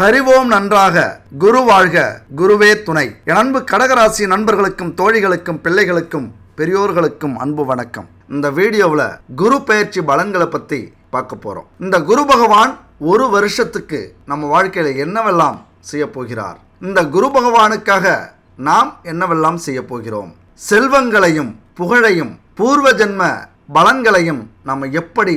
ஹரிவோம் நன்றாக குரு வாழ்க குருவே துணை. என் அன்பு கடகராசி நண்பர்களுக்கும் தோழிகளுக்கும் பிள்ளைகளுக்கும் பெரியோர்களுக்கும் அன்பு வணக்கம். இந்த வீடியோவில் குரு பெயர்ச்சி பலன்களை பற்றி பார்க்க போகிறோம். இந்த குரு பகவான் ஒரு வருஷத்துக்கு நம்ம வாழ்க்கையில் என்னவெல்லாம் செய்ய போகிறார், இந்த குரு பகவானுக்காக நாம் என்னவெல்லாம் செய்ய போகிறோம், செல்வங்களையும் புகழையும் பூர்வ ஜென்ம பலன்களையும் நம்ம எப்படி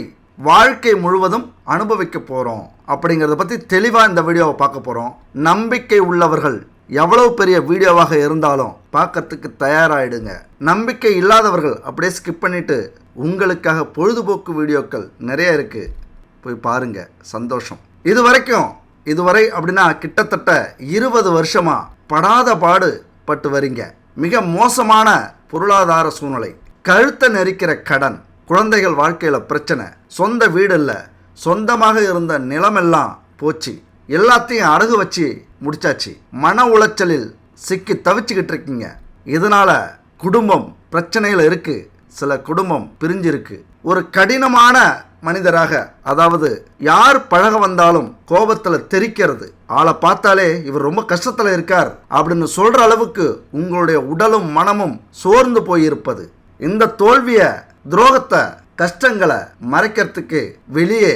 வாழ்க்கை முழுவதும் அனுபவிக்க போகிறோம் அப்படிங்கிறத பற்றி தெளிவாக இந்த வீடியோவை பார்க்க போகிறோம். நம்பிக்கை உள்ளவர்கள் எவ்வளவு பெரிய வீடியோவாக இருந்தாலும் பார்க்கறதுக்கு தயாராகிடுங்க. நம்பிக்கை இல்லாதவர்கள் அப்படியே ஸ்கிப் பண்ணிவிட்டு உங்களுக்காக பொழுதுபோக்கு வீடியோக்கள் நிறைய இருக்குது, போய் பாருங்கள். சந்தோஷம். இதுவரை அப்படின்னா கிட்டத்தட்ட 20 வருஷமாக படாத பாடு பட்டு வரீங்க. மிக மோசமான பொருளாதார சூழ்நிலை, கழுத்தை நெரிக்கிற கடன், குழந்தைகள் வாழ்க்கையில் பிரச்சனை, சொந்த வீடு இல்லை, சொந்தமாக இருந்த நிலமெல்லாம் போச்சு, எல்லாத்தையும் அடகு வச்சு முடிச்சாச்சு, மன உளைச்சலில் சிக்கி தவிச்சுக்கிட்டு இருக்கீங்க. இதனால் குடும்பம் பிரச்சனையில் இருக்குது, சில குடும்பம் பிரிஞ்சிருக்கு. ஒரு கடினமான மனிதராக, அதாவது யார் பழக வந்தாலும் கோபத்தில் தெரிக்கிறது, ஆளை பார்த்தாலே இவர் ரொம்ப கஷ்டத்தில் இருக்கார் அப்படின்னு சொல்கிற அளவுக்கு உங்களுடைய உடலும் மனமும் சோர்ந்து போயிருப்பது, இந்த தோல்வியை துரோகத்தை கஷ்டங்களை மறைக்கிறதுக்கு வெளியே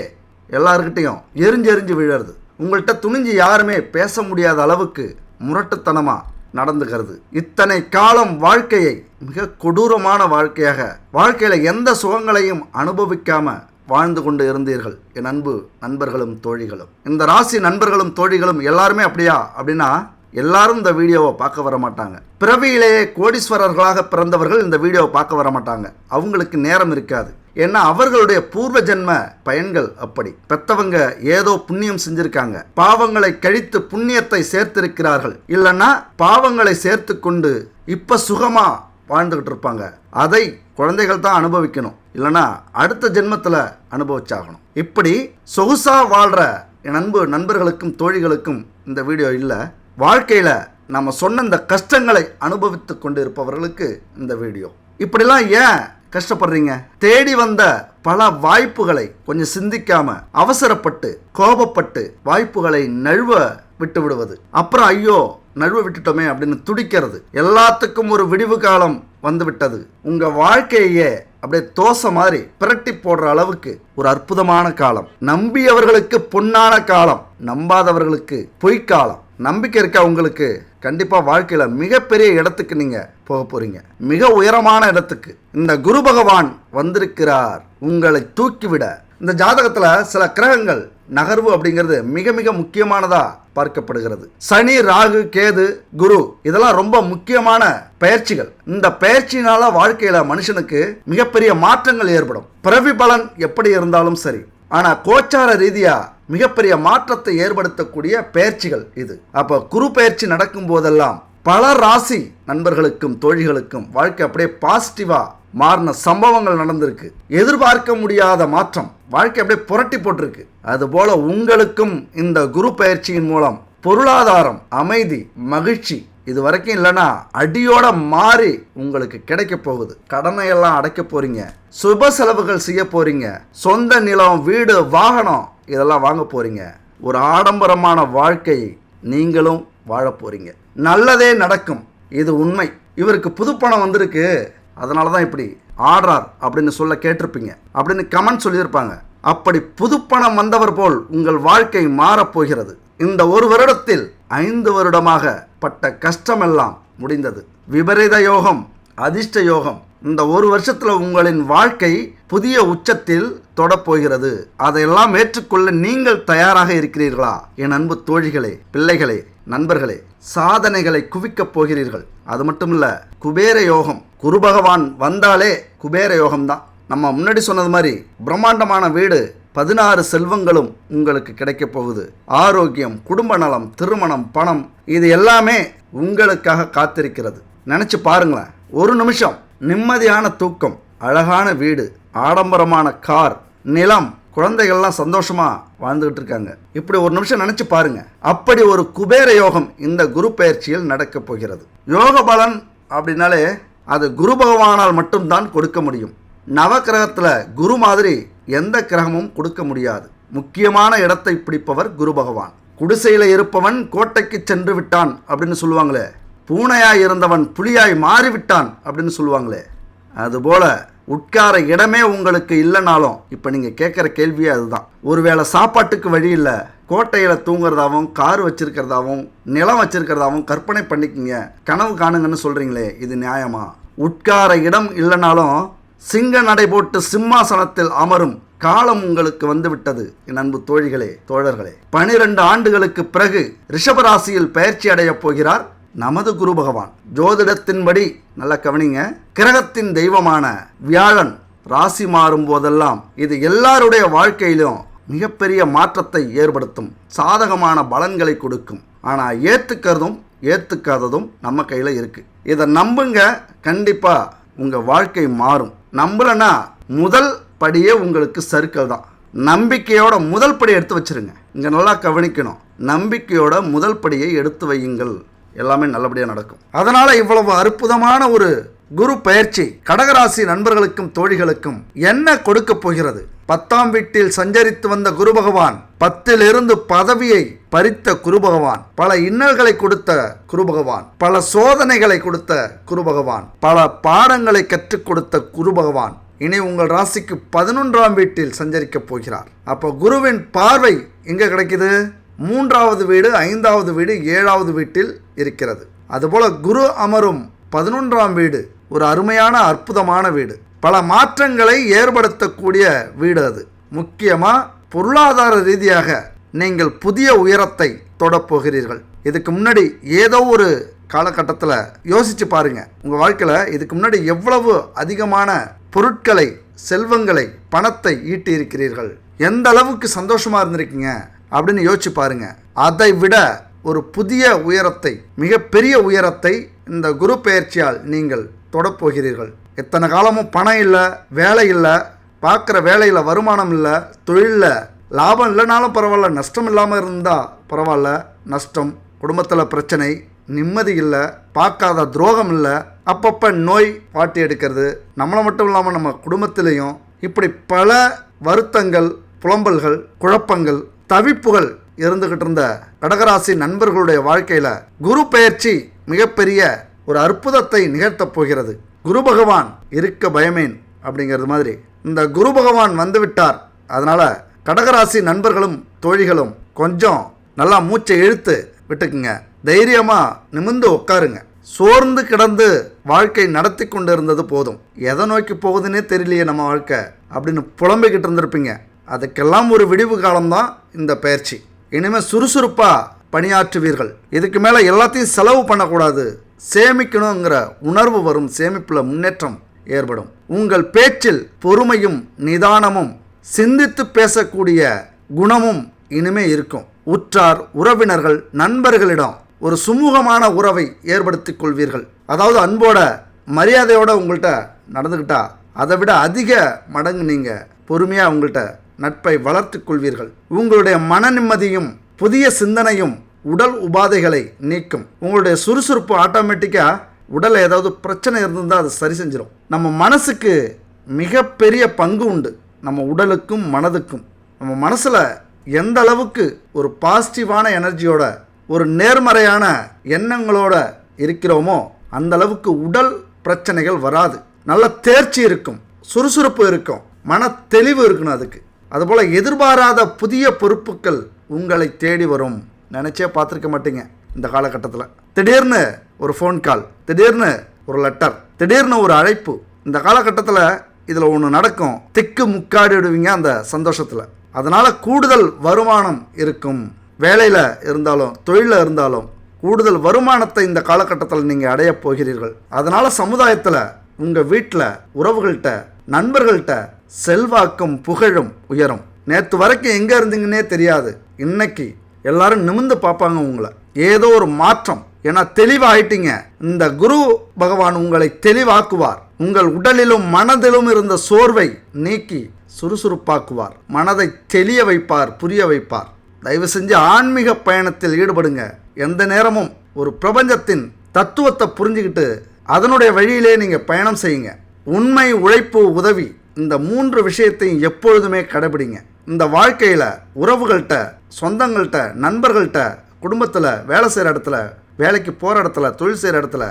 எல்லார்கிட்டையும் எரிஞ்செறிஞ்சு விழுறது, உங்கள்கிட்ட துணிஞ்சு யாருமே பேச முடியாத அளவுக்கு முரட்டுத்தனமாக நடந்துக்கிறது. இத்தனை காலம் வாழ்க்கையை மிக கொடூரமான வாழ்க்கையாக, வாழ்க்கையில் எந்த சுகங்களையும் அனுபவிக்காம வாழ்ந்து கொண்டு இருந்தீர்கள் என் அன்பு நண்பர்களும் தோழிகளும். இந்த ராசி நண்பர்களும் தோழிகளும் எல்லாருமே அப்படியா அப்படின்னா எல்லாரும் இந்த வீடியோவை பார்க்க வர மாட்டாங்க. பிறவியிலேயே கோடீஸ்வரர்களாக பிறந்தவர்கள் இந்த வீடியோவை பார்க்க வர மாட்டாங்க. அவங்களுக்கு நேரம் இருக்காது. ஏன்னா அவர்களுடைய பூர்வ ஜென்ம பயன்கள் அப்படி. பெத்தவங்க ஏதோ புண்ணியம் செஞ்சிருக்காங்க, பாவங்களை கழித்து புண்ணியத்தை சேர்த்திருக்கிறார்கள். இல்லைன்னா பாவங்களை சேர்த்து கொண்டு இப்ப சுகமா வாழ்ந்துகிட்டு இருப்பாங்க. அதை குழந்தைகள் தான் அனுபவிக்கணும், இல்லைன்னா அடுத்த ஜென்மத்தில் அனுபவிச்சாகணும். இப்படி சொகுசா வாழ்ற என் அன்பு நண்பர்களுக்கும் தோழிகளுக்கும் இந்த வீடியோ இல்லை. வாழ்க்கையில் நம்ம சொன்ன இந்த கஷ்டங்களை அனுபவித்து கொண்டு இருப்பவர்களுக்கு இந்த வீடியோ. இப்படிலாம் ஏன் கஷ்டப்படுறீங்க? தேடி வந்த பல வாய்ப்புகளை கொஞ்சம் சிந்திக்காம அவசரப்பட்டு கோபப்பட்டு வாய்ப்புகளை நழுவ விட்டு விடுவது, அப்புறம் ஐயோ நழுவ விட்டுட்டோமே அப்படின்னு துடிக்கிறது. எல்லாத்துக்கும் ஒரு விடிவு காலம் வந்து விட்டது. உங்க வாழ்க்கையே அப்படியே தோசை மாதிரி பிரட்டி போடுற அளவுக்கு ஒரு அற்புதமான காலம். நம்பியவர்களுக்கு பொன்னான காலம், நம்பாதவர்களுக்கு பொய்க்காலம். நம்பிக்கை இருக்கா உங்களுக்கு? கண்டிப்பா வாழ்க்கையில மிகப்பெரிய இடத்துக்கு நீங்க போக போறீங்க, மிக உயரமான இடத்துக்கு இந்த குரு பகவான் வந்திருக்கிறார் உங்களை தூக்கிவிட. இந்த ஜாதகத்துல சில கிரகங்கள் நகர்வு அப்படிங்கிறது மிக மிக முக்கியமானதா பார்க்கப்படுகிறது. சனி, ராகு, கேது, குரு இதெல்லாம் ரொம்ப முக்கியமான பயிற்சிகள். இந்த பயிற்சியினால வாழ்க்கையில மனுஷனுக்கு மிகப்பெரிய மாற்றங்கள் ஏற்படும். பிறவி பலன் எப்படி இருந்தாலும் சரி, ஆனா கோச்சார ரீதியா மிகப்பெரிய மாற்றத்தை ஏற்படுத்தக்கூடிய பயிற்சிகள் இது. அப்ப குரு பயிற்சி நடக்கும் போதெல்லாம் பல ராசி நண்பர்களுக்கும் தோழிகளுக்கும் வாழ்க்கை அப்படியே பாசிட்டிவா மாறின சம்பவங்கள் நடந்திருக்கு. எதிர்பார்க்க முடியாத மாற்றம், வாழ்க்கை அப்படியே புரட்டி போட்டிருக்கு. அதுபோல உங்களுக்கும் இந்த குரு பயிற்சியின் மூலம் பொருளாதாரம், அமைதி, மகிழ்ச்சி இது வரைக்கும் இல்லைன்னா அடியோட மாறி உங்களுக்கு கிடைக்க போகுது. கடனை எல்லாம் அடைக்க போறீங்க, சுப செலவுகள் செய்ய போறீங்க, சொந்த நிலம், வீடு, வாகனம் இதெல்லாம் வாங்க போறீங்க. ஒரு ஆடம்பரமான வாழ்க்கையை நீங்களும் வாழ போறீங்க. நல்லதே நடக்கும், இது உண்மை. இவருக்கு புது பணம் வந்திருக்கு, அதனால தான் இப்படி ஆடுறார் அப்படின்னு சொல்ல கேட்டிருப்பீங்க, அப்படின்னு கமெண்ட் சொல்லியிருப்பாங்க. அப்படி புது பணம் வந்தவர் போல் உங்கள் வாழ்க்கை மாறப்போகிறது. இந்த ஒரு வருடத்தில் 5 வருடமாக பட்ட கஷ்டமெல்லாம் முடிந்தது. விபரீத யோகம், அதிர்ஷ்ட யோகம். இந்த ஒரு வருஷத்துல உங்களின் வாழ்க்கை புதிய உச்சத்தில் தொடப்போகிறது. அதையெல்லாம் ஏற்றுக்கொள்ள நீங்கள் தயாராக இருக்கிறீர்களா என் அன்பு தோழிகளே, பிள்ளைகளே, நண்பர்களே? சாதனைகளை குவிக்கப் போகிறீர்கள். அது மட்டும் இல்ல, குபேர யோகம். குரு பகவான் வந்தாலே குபேர யோகம் தான். நம்ம முன்னாடி சொன்னது மாதிரி பிரம்மாண்டமான வீடு, 16 செல்வங்களும் உங்களுக்கு கிடைக்க போகுது. ஆரோக்கியம், குடும்ப நலம், திருமணம், பணம் இது எல்லாமே உங்களுக்காக காத்திருக்கிறது. நினைச்சு பாருங்களேன். ஒரு நிமிஷம் நிம்மதியான தூக்கம், அழகான வீடு, ஆடம்பரமான கார், நிலம், குழந்தைகள்லாம் சந்தோஷமா வாழ்ந்துகிட்டு இருக்காங்க. இப்படி ஒரு நிமிஷம் நினைச்சு பாருங்க. அப்படி ஒரு குபேர யோகம் இந்த குரு பயிற்சியில் நடக்க போகிறது. யோக பலன் அப்படின்னாலே அது குரு பகவானால் மட்டும்தான் கொடுக்க முடியும். நவக்கிரகத்துல குரு மாதிரி எந்த கிரகமும் கொடுக்க முடியாது. முக்கியமான இடத்தை பிடிப்பவர் குரு பகவான். குடிசையில் இருப்பவன் கோட்டைக்கு சென்று விட்டான் அப்படின்னு சொல்லுவாங்களே, பூனையாய் இருந்தவன் புலியாய் மாறிவிட்டான் அப்படின்னு சொல்லுவாங்களே, அதுபோல் உட்கார இடமே உங்களுக்கு இல்லைனாலும் இப்போ நீங்கள் கேட்குற கேள்வியே அதுதான். ஒருவேளை சாப்பாட்டுக்கு வழி இல்லை, கோட்டையில் தூங்குறதாகவும் கார் வச்சிருக்கிறதாகவும் நிலம் வச்சிருக்கிறதாகவும் கற்பனை பண்ணிக்கிங்க, கனவு காணுங்கன்னு சொல்கிறீங்களே, இது நியாயமா? உட்கார இடம் இல்லைனாலும் சிங்க நடை போட்டு சிம்மாசனத்தில் அமரும் காலம் உங்களுக்கு வந்து விட்டது என் அன்பு தோழிகளே, தோழர்களே. 12 ஆண்டுகளுக்கு பிறகு ரிஷபராசியில் பயிற்சி அடைய போகிறார் நமது குரு பகவான். ஜோதிடத்தின்படி நல்ல கவனிங்க, கிரகத்தின் தெய்வமான வியாழன் ராசி மாறும் போதெல்லாம் இது எல்லாருடைய வாழ்க்கையிலும் மிகப்பெரிய மாற்றத்தை ஏற்படுத்தும், சாதகமான பலன்களை கொடுக்கும். ஆனால் ஏற்றுக்கிறதும் ஏற்றுக்காததும் நம்ம கையில் இருக்கு. இதை நம்புங்க, கண்டிப்பா உங்க வாழ்க்கை மாறும். நம்பலன்னா முதல் படியே உங்களுக்கு சறுக்கல் தான். நம்பிக்கையோட முதல் படி எடுத்து வச்சிருங்க. இங்க நல்லா கவனிக்கணும், நம்பிக்கையோட முதல் படியை எடுத்து வையுங்கள், எல்லாமே நல்லபடியாக நடக்கும். அதனால இவ்வளவு அற்புதமான ஒரு குரு பயிற்சி கடகராசி நண்பர்களுக்கும் தோழிகளுக்கும் என்ன கொடுக்க போகிறது? 10ஆம் வீட்டில் சஞ்சரித்து வந்த குரு பகவான், 10லிருந்து பதவியை பறித்த குரு பகவான், பல இன்னல்களை கொடுத்த குரு பகவான், பல சோதனைகளை கொடுத்த குரு பகவான், பல பாடங்களை கற்றுக் கொடுத்த குரு பகவான் இனி உங்கள் ராசிக்கு 11ஆம் வீட்டில் சஞ்சரிக்க போகிறார். அப்போ குருவின் பார்வை எங்க கிடைக்குது? 3வது வீடு, 5வது வீடு, 7வது வீட்டில் இருக்கிறது. அதுபோல குரு அமரும் 11ஆம் வீடு ஒரு அருமையான அற்புதமான வீடு, பல மாற்றங்களை ஏற்படுத்தக்கூடிய வீடு. அது முக்கியமாக பொருளாதார ரீதியாக நீங்கள் புதிய உயரத்தை தொடப்போகிறீர்கள். இதுக்கு முன்னாடி ஏதோ ஒரு காலகட்டத்தில் யோசிச்சு பாருங்க, உங்கள் வாழ்க்கையில் இதுக்கு முன்னாடி எவ்வளவு அதிகமான பொருட்களை, செல்வங்களை, பணத்தை ஈட்டி இருக்கிறீர்கள், எந்த அளவுக்கு சந்தோஷமா இருந்திருக்கீங்க அப்படின்னு யோசிச்சு பாருங்க. அதை விட ஒரு புதிய உயரத்தை, மிகப்பெரிய உயரத்தை இந்த குரு பெயர்ச்சியால் நீங்கள் தொடப்போகிறீர்கள். எத்தனை காலமும் பணம் இல்லை, வேலை இல்லை, பார்க்குற வேலையில் வருமானம் இல்லை, தொழிலில் லாபம் இல்லைனாலும் பரவாயில்ல, நஷ்டம் இல்லாமல் இருந்தால் பரவாயில்ல, நஷ்டம், குடும்பத்தில் பிரச்சனை, நிம்மதி இல்லை, பார்க்காத துரோகம் இல்லை, அப்பப்போ நோய் பாட்டி எடுக்கிறது, நம்மளை மட்டும் இல்லாமல் நம்ம குடும்பத்திலையும் இப்படி பல வருத்தங்கள், புலம்பல்கள், குழப்பங்கள், தவிப்புகள் இருந்துகிட்டு இருந்த கடகராசி நண்பர்களுடைய வாழ்க்கையில் குரு பெயர்ச்சி மிகப்பெரிய ஒரு அற்புதத்தை நிகழ்த்தப் போகிறது. குரு பகவான் இருக்க பயமேன் அப்படிங்கிறது மாதிரி இந்த குரு பகவான் வந்துவிட்டார். அதனால் கடகராசி நண்பர்களும் தோழிகளும் கொஞ்சம் நல்லா மூச்சை இழுத்து விட்டுக்குங்க, தைரியமாக நிமிர்ந்து உட்காருங்க. சோர்ந்து கிடந்து வாழ்க்கை நடத்தி கொண்டு இருந்தது போதும், எதை நோக்கி போகுதுன்னே தெரியலையே நம்ம வாழ்க்கை அப்படின்னு புலம்பிக்கிட்டு இருந்திருப்பீங்க. அதுக்கெல்லாம் ஒரு விடிவு காலம்தான் இந்த பயிற்சி. இனிமேல் சுறுசுறுப்பாக பணியாற்றுவீர்கள். இதுக்கு மேலே எல்லாத்தையும் செலவு பண்ணக்கூடாது, சேமிக்கணுங்கிற உணர்வு வரும், சேமிப்பில் முன்னேற்றம் ஏற்படும். உங்கள் பேச்சில் பொறுமையும் நிதானமும் சிந்தித்து பேசக்கூடிய குணமும் இனிமே இருக்கும். உற்றார் உறவினர்கள் நண்பர்களிடம் ஒரு சுமூகமான உறவை ஏற்படுத்திக் கொள்வீர்கள். அதாவது அன்போட மரியாதையோட உங்கள்கிட்ட நடந்துக்கிட்டா அதை விட அதிக மடங்கு நீங்கள் பொறுமையாக உங்கள்கிட்ட நட்பை வளர்த்து கொள்வீர்கள். உங்களுடைய மன நிம்மதியும் புதிய சிந்தனையும் உடல் உபாதைகளை நீக்கும். உங்களுடைய சுறுசுறுப்பு ஆட்டோமேட்டிக்காக உடலில் ஏதாவது பிரச்சனை இருந்திருந்தால் அது சரி செஞ்சிடும். நம்ம மனசுக்கு மிகப்பெரிய பங்கு உண்டு, நம்ம உடலுக்கும் மனதுக்கும். நம்ம மனசில் எந்த அளவுக்கு ஒரு பாசிட்டிவான எனர்ஜியோட, ஒரு நேர்மறையான எண்ணங்களோட இருக்கிறோமோ அந்த அளவுக்கு உடல் பிரச்சனைகள் வராது. நல்ல தேர்ச்சி இருக்கும், சுறுசுறுப்பு இருக்கும், மன தெளிவு இருக்கணும். அதுபோல் எதிர்பாராத புதிய பொறுப்புகள் உங்களை தேடி வரும். நினச்சே பார்த்துருக்க மாட்டீங்க இந்த காலகட்டத்தில். திடீர்னு ஒரு ஃபோன் கால், திடீர்னு ஒரு லெட்டர், திடீர்னு ஒரு அழைப்பு. இந்த காலகட்டத்தில் இதில் ஒன்று நடக்கும், திக்கு முக்காடி விடுவீங்க அந்த சந்தோஷத்தில். அதனால் கூடுதல் வருமானம் இருக்கும். வேலையில் இருந்தாலும் தொழிலில் இருந்தாலும் கூடுதல் வருமானத்தை இந்த காலகட்டத்தில் நீங்கள் அடைய போகிறீர்கள். அதனால் சமுதாயத்தில், உங்கள் வீட்டில், உறவுகள்கிட்ட, நண்பர்கள்ட்ட செல்வாக்கும் புகழும் உயரும். நேற்று வரைக்கும் எங்கே இருந்தீங்கன்னே தெரியாது, இன்னைக்கு எல்லாரும் நிமிர்ந்து பார்ப்பாங்க உங்களை. ஏதோ ஒரு மாற்றம், ஏன்னா தெளிவாயிட்டீங்க. இந்த குரு பகவான் உங்களை தெளிவாக்குவார். உங்கள் உடலிலும் மனதிலும் இருந்த சோர்வை நீக்கி சுறுசுறுப்பாக்குவார். மனதை தெளிய வைப்பார், புரிய வைப்பார். தயவு செஞ்சு ஆன்மீக பயணத்தில் ஈடுபடுங்க. எந்த நேரமும் ஒரு பிரபஞ்சத்தின் தத்துவத்தை புரிஞ்சுக்கிட்டு அதனுடைய வழியிலே நீங்கள் பயணம் செய்யுங்க. உண்மை, உழைப்பு, உதவி, இந்த 3 விஷயத்தையும் எப்பொழுதுமே கடைபிடிங்க. இந்த வாழ்க்கையில் உறவுகள்கிட்ட, சொந்தங்கள்கிட்ட, நண்பர்கள்ட்ட, குடும்பத்தில், வேலை செய்கிற இடத்துல, வேலைக்கு போகிற இடத்துல, தொழில் செய்கிற இடத்துல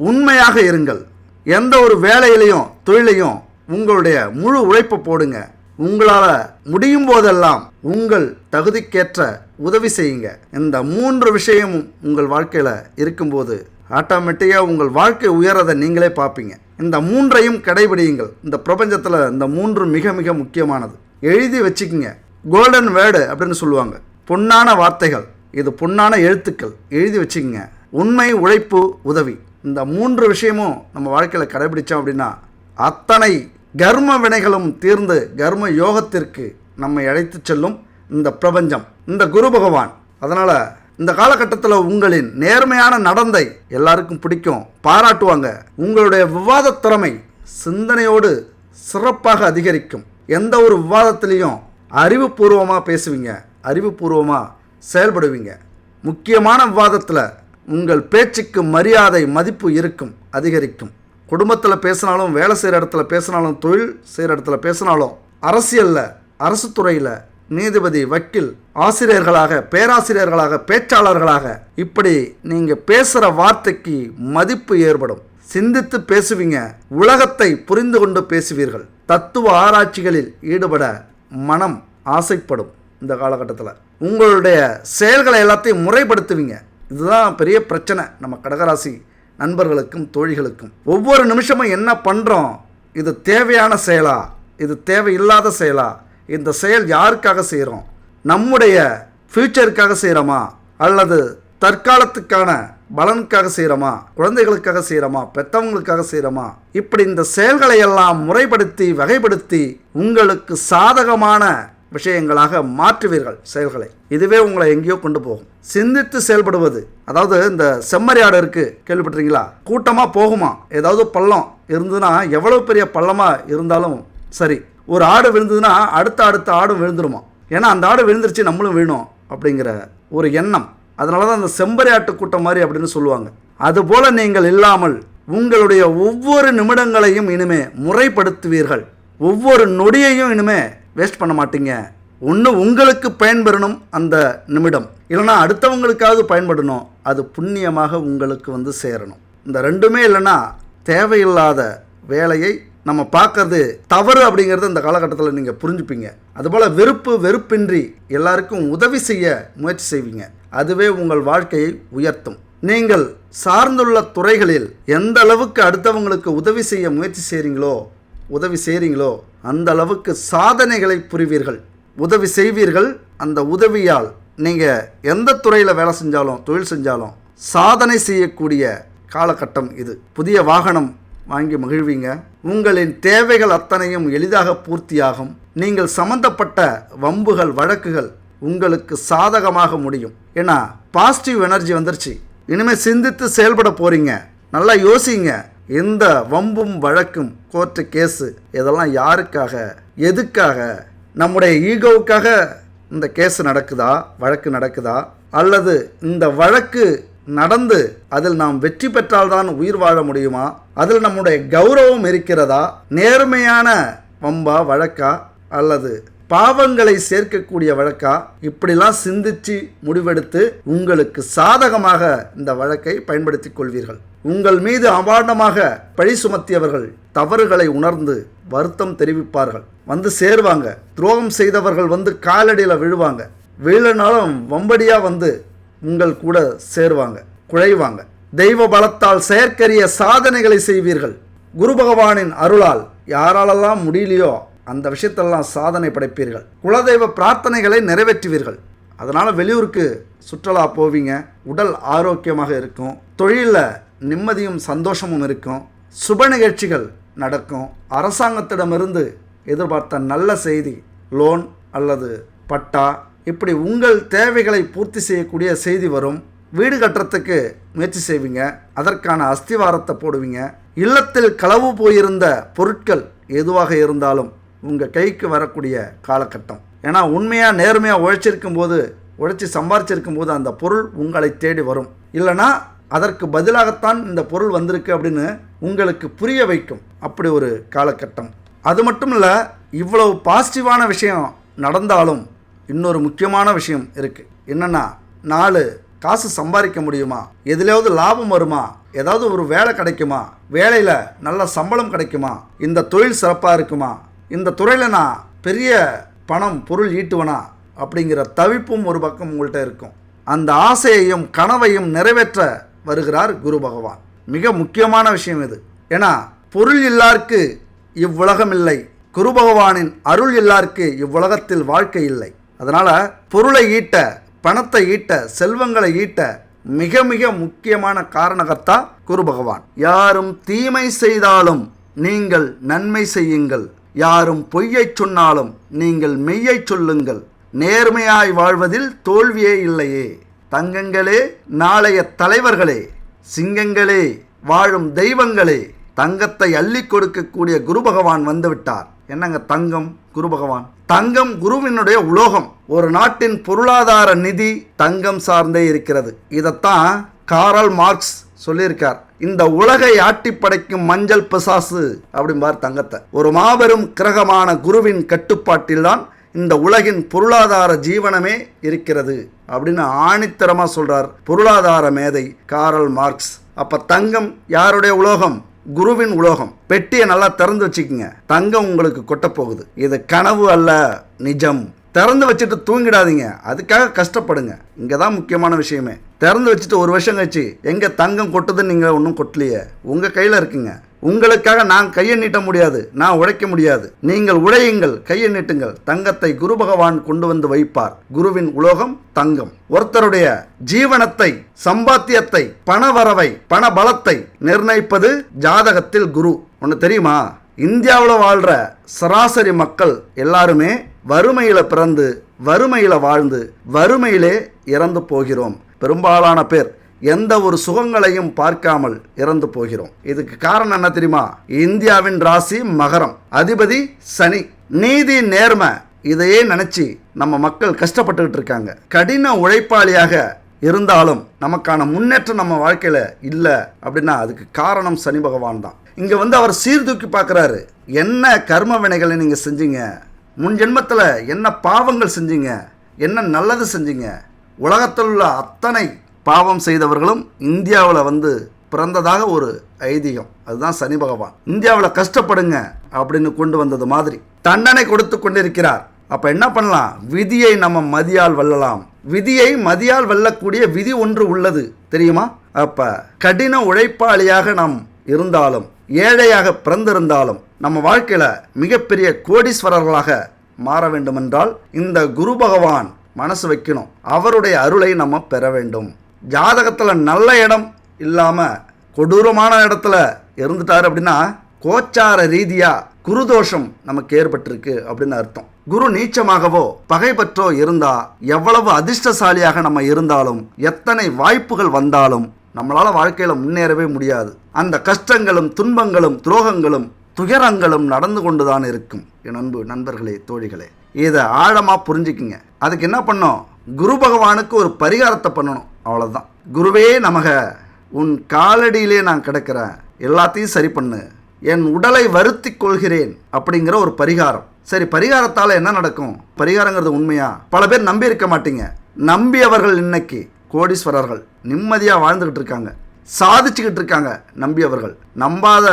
உண்மையாக இருங்கள். எந்த ஒரு வேலையிலையும் தொழிலையும் உங்களுடைய முழு உழைப்பை போடுங்க. உங்களால் முடியும் போதெல்லாம் உங்கள் தகுதிக்கேற்ற உதவி செய்யுங்க. இந்த 3 விஷயமும் உங்கள் வாழ்க்கையில் இருக்கும்போது ஆட்டோமேட்டிக்காக உங்கள் வாழ்க்கை உயரதை நீங்களே பார்ப்பீங்க. இந்த 3ஐயும் கடைபிடியுங்கள். இந்த பிரபஞ்சத்தில் இந்த 3 மிக மிக முக்கியமானது. எழுதி வச்சுக்கிங்க. கோல்டன் வேர்டு அப்படின்னு சொல்லுவாங்க. பொன்னான வார்த்தைகள், இது பொன்னான எழுத்துக்கள். எழுதி வச்சுக்கிங்க. உண்மை, உழைப்பு, உதவி. இந்த 3 விஷயமும் நம்ம வாழ்க்கையில் கடைபிடித்தோம் அப்படின்னா அத்தனை கர்ம வினைகளும் தீர்ந்து கர்ம யோகத்திற்கு நம்மை அழைத்து செல்லும் இந்த பிரபஞ்சம், இந்த குரு பகவான். அதனால் இந்த காலகட்டத்தில் உங்களின் நேர்மையான நடந்தை எல்லாருக்கும் பிடிக்கும், பாராட்டுவாங்க. உங்களுடைய விவாத திறமை சிந்தனையோடு சிறப்பாக அதிகரிக்கும். எந்த ஒரு விவாதத்திலையும் அறிவுபூர்வமாக பேசுவீங்க, அறிவுபூர்வமாக செயல்படுவீங்க. முக்கியமான விவாதத்தில் உங்கள் பேச்சுக்கு மரியாதை, மதிப்பு இருக்கும், அதிகரிக்கும். குடும்பத்தில் பேசினாலும், வேலை செய்கிற இடத்துல பேசினாலும், தொழில் செய்கிற இடத்துல பேசினாலும், அரசியலில், அரசு துறையில், நீதிபதி, வக்கீல், ஆசிரியர்களாக, பேராசிரியர்களாக, பேச்சாளர்களாக, இப்படி நீங்கள் பேசுகிற வார்த்தைக்கு மதிப்பு ஏற்படும். சிந்தித்து பேசுவீங்க. உலகத்தை புரிந்து கொண்டு பேசுவீர்கள். தத்துவ ஆராய்ச்சிகளில் ஈடுபட மனம் ஆசைப்படும். இந்த காலகட்டத்தில் உங்களுடைய செயல்களை எல்லாத்தையும் முறைப்படுத்துவீங்க. இதுதான் பெரிய பிரச்சனை நம்ம கடகராசி நண்பர்களுக்கும் தோழிகளுக்கும். ஒவ்வொரு நிமிஷமும் என்ன பண்ணுறோம், இது தேவையான செயலா, இது தேவையில்லாத செயலா, இந்த செயல் யாருக்காக செய்கிறோம், நம்முடைய ஃப்யூச்சருக்காக செய்கிறோமா, அல்லது தற்காலத்துக்கான பலனுக்காக செய்கிறோமா, குழந்தைகளுக்காக செய்கிறோமா, பெற்றவங்களுக்காக செய்கிறோமா, இப்படி இந்த செயல்களை எல்லாம் முறைப்படுத்தி வகைப்படுத்தி உங்களுக்கு சாதகமான விஷயங்களாக மாற்றுவீர்கள் செயல்களை. இதுவே உங்களை எங்கேயோ கொண்டு போகும். சிந்தித்து செயல்படுவது, அதாவது இந்த செம்மறியாடு இருக்குது, கேள்விப்பட்டிருக்கீங்களா? கூட்டமாக போகுமா, ஏதாவது பள்ளம் இருந்ததுன்னா, எவ்வளோ பெரிய பள்ளமாக இருந்தாலும் சரி, ஒரு ஆடு விழுந்ததுன்னா அடுத்த ஆடு விழுந்துருமா. ஏன்னா அந்த ஆடு விழுந்துருச்சு, நம்மளும் விழணும் அப்படிங்கிற ஒரு எண்ணம். அதனால தான் அந்த செம்பறியாட்டு கூட்டம் மாதிரி அப்படின்னு சொல்லுவாங்க. அதுபோல் நீங்கள் இல்லாமல் உங்களுடைய ஒவ்வொரு நிமிடங்களையும் இனிமே முறைப்படுத்துவீர்கள். ஒவ்வொரு நொடியையும் இனிமே வேஸ்ட் பண்ண மாட்டீங்க. ஒன்று உங்களுக்கு பயன்பெறணும் அந்த நிமிடம், இல்லைனா அடுத்தவங்களுக்காவது பயன்படணும். அது புண்ணியமாக உங்களுக்கு வந்து சேரணும். இந்த ரெண்டுமே இல்லைன்னா தேவையில்லாத வேலையை நம்ம பார்க்கறது தவறு அப்படிங்கிறது இந்த காலகட்டத்தில் நீங்கள் புரிஞ்சுப்பீங்க. அதுபோல் வெறுப்பின்றி எல்லாருக்கும் உதவி செய்ய முயற்சி செய்வீங்க. அதுவே உங்கள் வாழ்க்கையை உயர்த்தும். நீங்கள் சார்ந்துள்ள துறைகளில் எந்த அளவுக்கு அடுத்தவங்களுக்கு உதவி செய்ய முயற்சி செய்கிறீங்களோ அந்த அளவுக்கு சாதனைகளை புரிவீர்கள், உதவி செய்வீர்கள். அந்த உதவியால் நீங்கள் எந்த துறையில் வேலை செஞ்சாலும், தொழில் செஞ்சாலும் சாதனை செய்யக்கூடிய காலகட்டம் இது. புதிய வாகனம் வாங்கி மகிழ்வீங்க. உங்களின் தேவைகள் அத்தனையும் எளிதாக பூர்த்தியாகும். நீங்கள் சம்பந்தப்பட்ட வம்புகள், வழக்குகள் உங்களுக்கு சாதகமாக முடியும். ஏன்னா பாசிட்டிவ் எனர்ஜி வந்துருச்சு. இனிமேல் சிந்தித்து செயல்பட போகிறீங்க. நல்லா யோசிங்க. இந்த வம்பும் வழக்கும், கோர்ட்டு கேஸு, இதெல்லாம் யாருக்காக, எதுக்காக? நம்முடைய ஈகோவுக்காக இந்த கேஸ் நடக்குதா, வழக்கு நடக்குதா, அல்லது இந்த வழக்கு நடந்து அதில் நாம் வெற்றி பெற்றால்தான் உயிர் வாழ முடியுமா, அதில் நம்முடைய கௌரவம் இருக்கிறதா, நேர்மையான வம்பா, வழக்கா, அல்லது பாவங்களை சேர்க்கக்கூடிய வழக்கா? இப்படிலாம் சிந்திச்சு முடிவெடுத்து உங்களுக்கு சாதகமாக இந்த வழக்கை பயன்படுத்தி கொள்வீர்கள். உங்கள் மீது அபாண்டமாக பழி சுமத்தியவர்கள் தவறுகளை உணர்ந்து வருத்தம் தெரிவிப்பார்கள், வந்து சேருவாங்க. துரோகம் செய்தவர்கள் வந்து காலடியில் விழுவாங்க. விழுனாலும் வம்படியாக வந்து உங்கள் கூட சேருவாங்க, குழைவாங்க. தெய்வ பலத்தால் செயற்கரிய சாதனைகளை செய்வீர்கள். குரு பகவானின் அருளால் யாராலெல்லாம் முடியலையோ அந்த விஷயத்தெல்லாம் சாதனை படைப்பீர்கள். குலதெய்வ பிரார்த்தனைகளை நிறைவேற்றுவீர்கள். அதனால் வெளியூருக்கு சுற்றுலா போவீங்க. உடல் ஆரோக்கியமாக இருக்கும். தொழிலில் நிம்மதியும் சந்தோஷமும் இருக்கும். சுப நிகழ்ச்சிகள் நடக்கும். அரசாங்கத்திடமிருந்து எதிர்பார்த்த நல்ல செய்தி, லோன் அல்லது பட்டா, இப்படி உங்கள் தேவைகளை பூர்த்தி செய்யக்கூடிய செய்தி வரும். வீடு கட்டுறதுக்கு முயற்சி செய்வீங்க. அதற்கான அஸ்திவாரத்தை போடுவீங்க. இல்லத்தில் களவு போயிருந்த பொருட்கள் எதுவாக இருந்தாலும் உங்கள் கைக்கு வரக்கூடிய காலகட்டம். ஏன்னா உண்மையாக நேர்மையாக உழைச்சி சம்பாரிச்சிருக்கும் போது அந்த பொருள் உங்களை தேடி வரும். இல்லைனா அதற்கு பதிலாகத்தான் இந்த பொருள் வந்திருக்கு அப்படின்னு உங்களுக்கு புரிய வைக்கும். அப்படி ஒரு காலகட்டம். அது மட்டும் இல்லை, இவ்வளவு பாசிட்டிவான விஷயம் நடந்தாலும் இன்னொரு முக்கியமான விஷயம் இருக்குது. என்னென்னா, 4 காசு சம்பாதிக்க முடியுமா, எதுலையாவது லாபம் வருமா, ஏதாவது ஒரு வேலை கிடைக்குமா, வேலையில் நல்ல சம்பளம் கிடைக்குமா, இந்த தொழில் சிறப்பாக இருக்குமா, இந்த துறையில் நான் பெரிய பணம் பொருள் ஈட்டுவனா அப்படிங்கிற தவிப்பும் ஒரு பக்கம் உங்கள்கிட்ட இருக்கும். அந்த ஆசையையும் கனவையும் நிறைவேற்ற வருகிறார் குரு பகவான். மிக முக்கியமான விஷயம் இது. ஏன்னா, பொருள் இல்லாருக்கு இவ்வுலகம் இல்லை, குரு பகவானின் அருள் இல்லாருக்கு இவ்வுலகத்தில் வாழ்க்கை இல்லை. அதனால் பொருளை ஈட்ட, பணத்தை ஈட்ட, செல்வங்களை ஈட்ட மிக மிக முக்கியமான காரணகர்த்தா குரு பகவான். யாரும் தீமை செய்தாலும் நீங்கள் நன்மை செய்யுங்கள், யாரும் பொய்யைச் சொன்னாலும் நீங்கள் மெய்யைச் சொல்லுங்கள், நேர்மையாய் வாழ்வதில் தோல்வியே இல்லையே. தங்கங்களே, நாளைய தலைவர்களே, சிங்கங்களே, வாழும் தெய்வங்களே, தங்கத்தை அள்ளி கொடுக்கக்கூடிய குரு பகவான் வந்துவிட்டார். என்னங்க தங்கம்? குரு பகவான். தங்கம் குருவினுடைய உலோகம். ஒரு நாட்டின் பொருளாதார நிதி தங்கம் சார்ந்தே இருக்கிறது. இதைத்தான் காரல் மார்க்ஸ் சொல்லியிருக்கார். இந்த உலகை ஆட்டி படைக்கும் மஞ்சள் பிசாசு அப்படிம்பார் தங்கத்தை. ஒரு மாபெரும் கிரகமான குருவின் கட்டுப்பாட்டில்தான் இந்த உலகின் பொருளாதார ஜீவனமே இருக்கிறது அப்படின்னு ஆணித்தரமாக சொல்றார் பொருளாதார மேதை காரல் மார்க்ஸ். அப்ப தங்கம் யாருடைய உலோகம்? குருவின் உலோகம். பெட்டியை நல்லா திறந்து வச்சுக்கோங்க, தங்கம் உங்களுக்கு கொட்ட போகுது. இது கனவு அல்ல, நிஜம். திறந்து வச்சுட்டு தூங்கிடாதீங்க, அதுக்காக கஷ்டப்படுங்க. இங்கே தான் முக்கியமான விஷயமே. திறந்து வச்சுட்டு ஒரு வருஷம் கழிச்சு எங்கே தங்கம் கொட்டுதுன்னு நீங்கள் ஒன்றும் கொட்டலையே, உங்கள் கையில் இருக்குங்க. உங்களுக்காக நான் கையை நீட்ட முடியாது, நான் உழைக்க முடியாது. நீங்கள் உழையுங்கள், கையை நீட்டுங்கள். தங்கத்தை குரு பகவான் கொண்டு வந்து வைப்பார். குருவின் உலோகம் தங்கம். ஒருத்தருடைய ஜீவனத்தை, சம்பாத்தியத்தை, பணவரவை, பண பலத்தை நிர்ணயிப்பது ஜாதகத்தில் குரு. ஒன்று தெரியுமா? இந்தியாவில் வாழ்கிற சராசரி மக்கள் எல்லாருமே வறுமையில் பிறந்து வறுமையில் வாழ்ந்து வறுமையிலே இறந்து போகிறோம். பெரும்பாலான பேர் எந்த ஒரு சுகங்களையும் பார்க்காமல் இறந்து போகிறோம். இதுக்கு காரணம் என்ன தெரியுமா? இந்தியாவின் ராசி மகரம், அதிபதி சனி. நீதி, நேர்மை, இதையே நினைச்சு நம்ம மக்கள் கஷ்டப்பட்டுக்கிட்டு இருக்காங்க. கடின உழைப்பாளியாக இருந்தாலும் நமக்கான முன்னேற்றம் நம்ம வாழ்க்கையில் இல்லை அப்படின்னா அதுக்கு காரணம் சனி பகவான் தான். இங்கே வந்து அவர் சீர்தூக்கி பார்க்குறாரு. என்ன கர்ம வினைகளை நீங்கள் செஞ்சீங்க, முன் ஜென்மத்தில் என்ன பாவங்கள் செஞ்சீங்க, என்ன நல்லது செஞ்சீங்க. உலகத்தில் உள்ள அத்தனை பாவம் செய்தவர்களும் இந்தியாவில் வந்து பிறந்ததாக ஒரு ஐதீகம். அதுதான் சனி பகவான். இந்தியாவில் கஷ்டப்படுங்க அப்படின்னு கொண்டு வந்தது மாதிரி தண்டனை கொடுத்து கொண்டிருக்கிறார். அப்போ என்ன பண்ணலாம்? விதியை நம்ம மதியால் வெல்லலாம். விதியை மதியால் வெல்லக்கூடிய விதி ஒன்று உள்ளது தெரியுமா? அப்போ கடின உழைப்பாளியாக நாம் இருந்தாலும், ஏழையாக பிறந்திருந்தாலும், நம்ம வாழ்க்கையில் மிகப்பெரிய கோடீஸ்வரர்களாக மாற வேண்டுமென்றால் இந்த குரு பகவான் மனசு வைக்கணும். அவருடைய அருளை நம்ம பெற வேண்டும். ஜாதகத்தில் நல்ல இடம் இல்லாமல் கொடூரமான இடத்துல இருந்துட்டார் அப்படின்னா கோச்சார ரீதியாக குருதோஷம் நமக்கு ஏற்பட்டிருக்கு அப்படின்னு அர்த்தம். குரு நீச்சமாகவோ பகைபற்றோ இருந்தால் எவ்வளவு அதிர்ஷ்டசாலியாக நம்ம இருந்தாலும், எத்தனை வாய்ப்புகள் வந்தாலும் நம்மளால் வாழ்க்கையில் முன்னேறவே முடியாது. அந்த கஷ்டங்களும் துன்பங்களும் துரோகங்களும் துயரங்களும் நடந்து கொண்டுதான் இருக்கும். என் அன்பு நண்பர்களே, தோழிகளே, இதை ஆழமாக புரிஞ்சுக்குங்க. அதுக்கு என்ன பண்ணோம்? குரு பகவானுக்கு ஒரு பரிகாரத்தை பண்ணணும், அவ்வளோதான். குருவே நமக, உன் காலடியிலே நான் கிடக்கிறேன், எல்லாத்தையும் சரி பண்ணு, என் உடலை வருத்தி கொள்கிறேன் அப்படிங்கிற ஒரு பரிகாரம். சரி, பரிகாரத்தால் என்ன நடக்கும்? பரிகாரங்கிறது உண்மையா? பல பேர் நம்பி இருக்க மாட்டீங்க. நம்பியவர்கள் இன்னைக்கு கோடீஸ்வரர்கள், நிம்மதியாக வாழ்ந்துக்கிட்டு இருக்காங்க, சாதிச்சுக்கிட்டு இருக்காங்க. நம்பியவர்கள். நம்பாத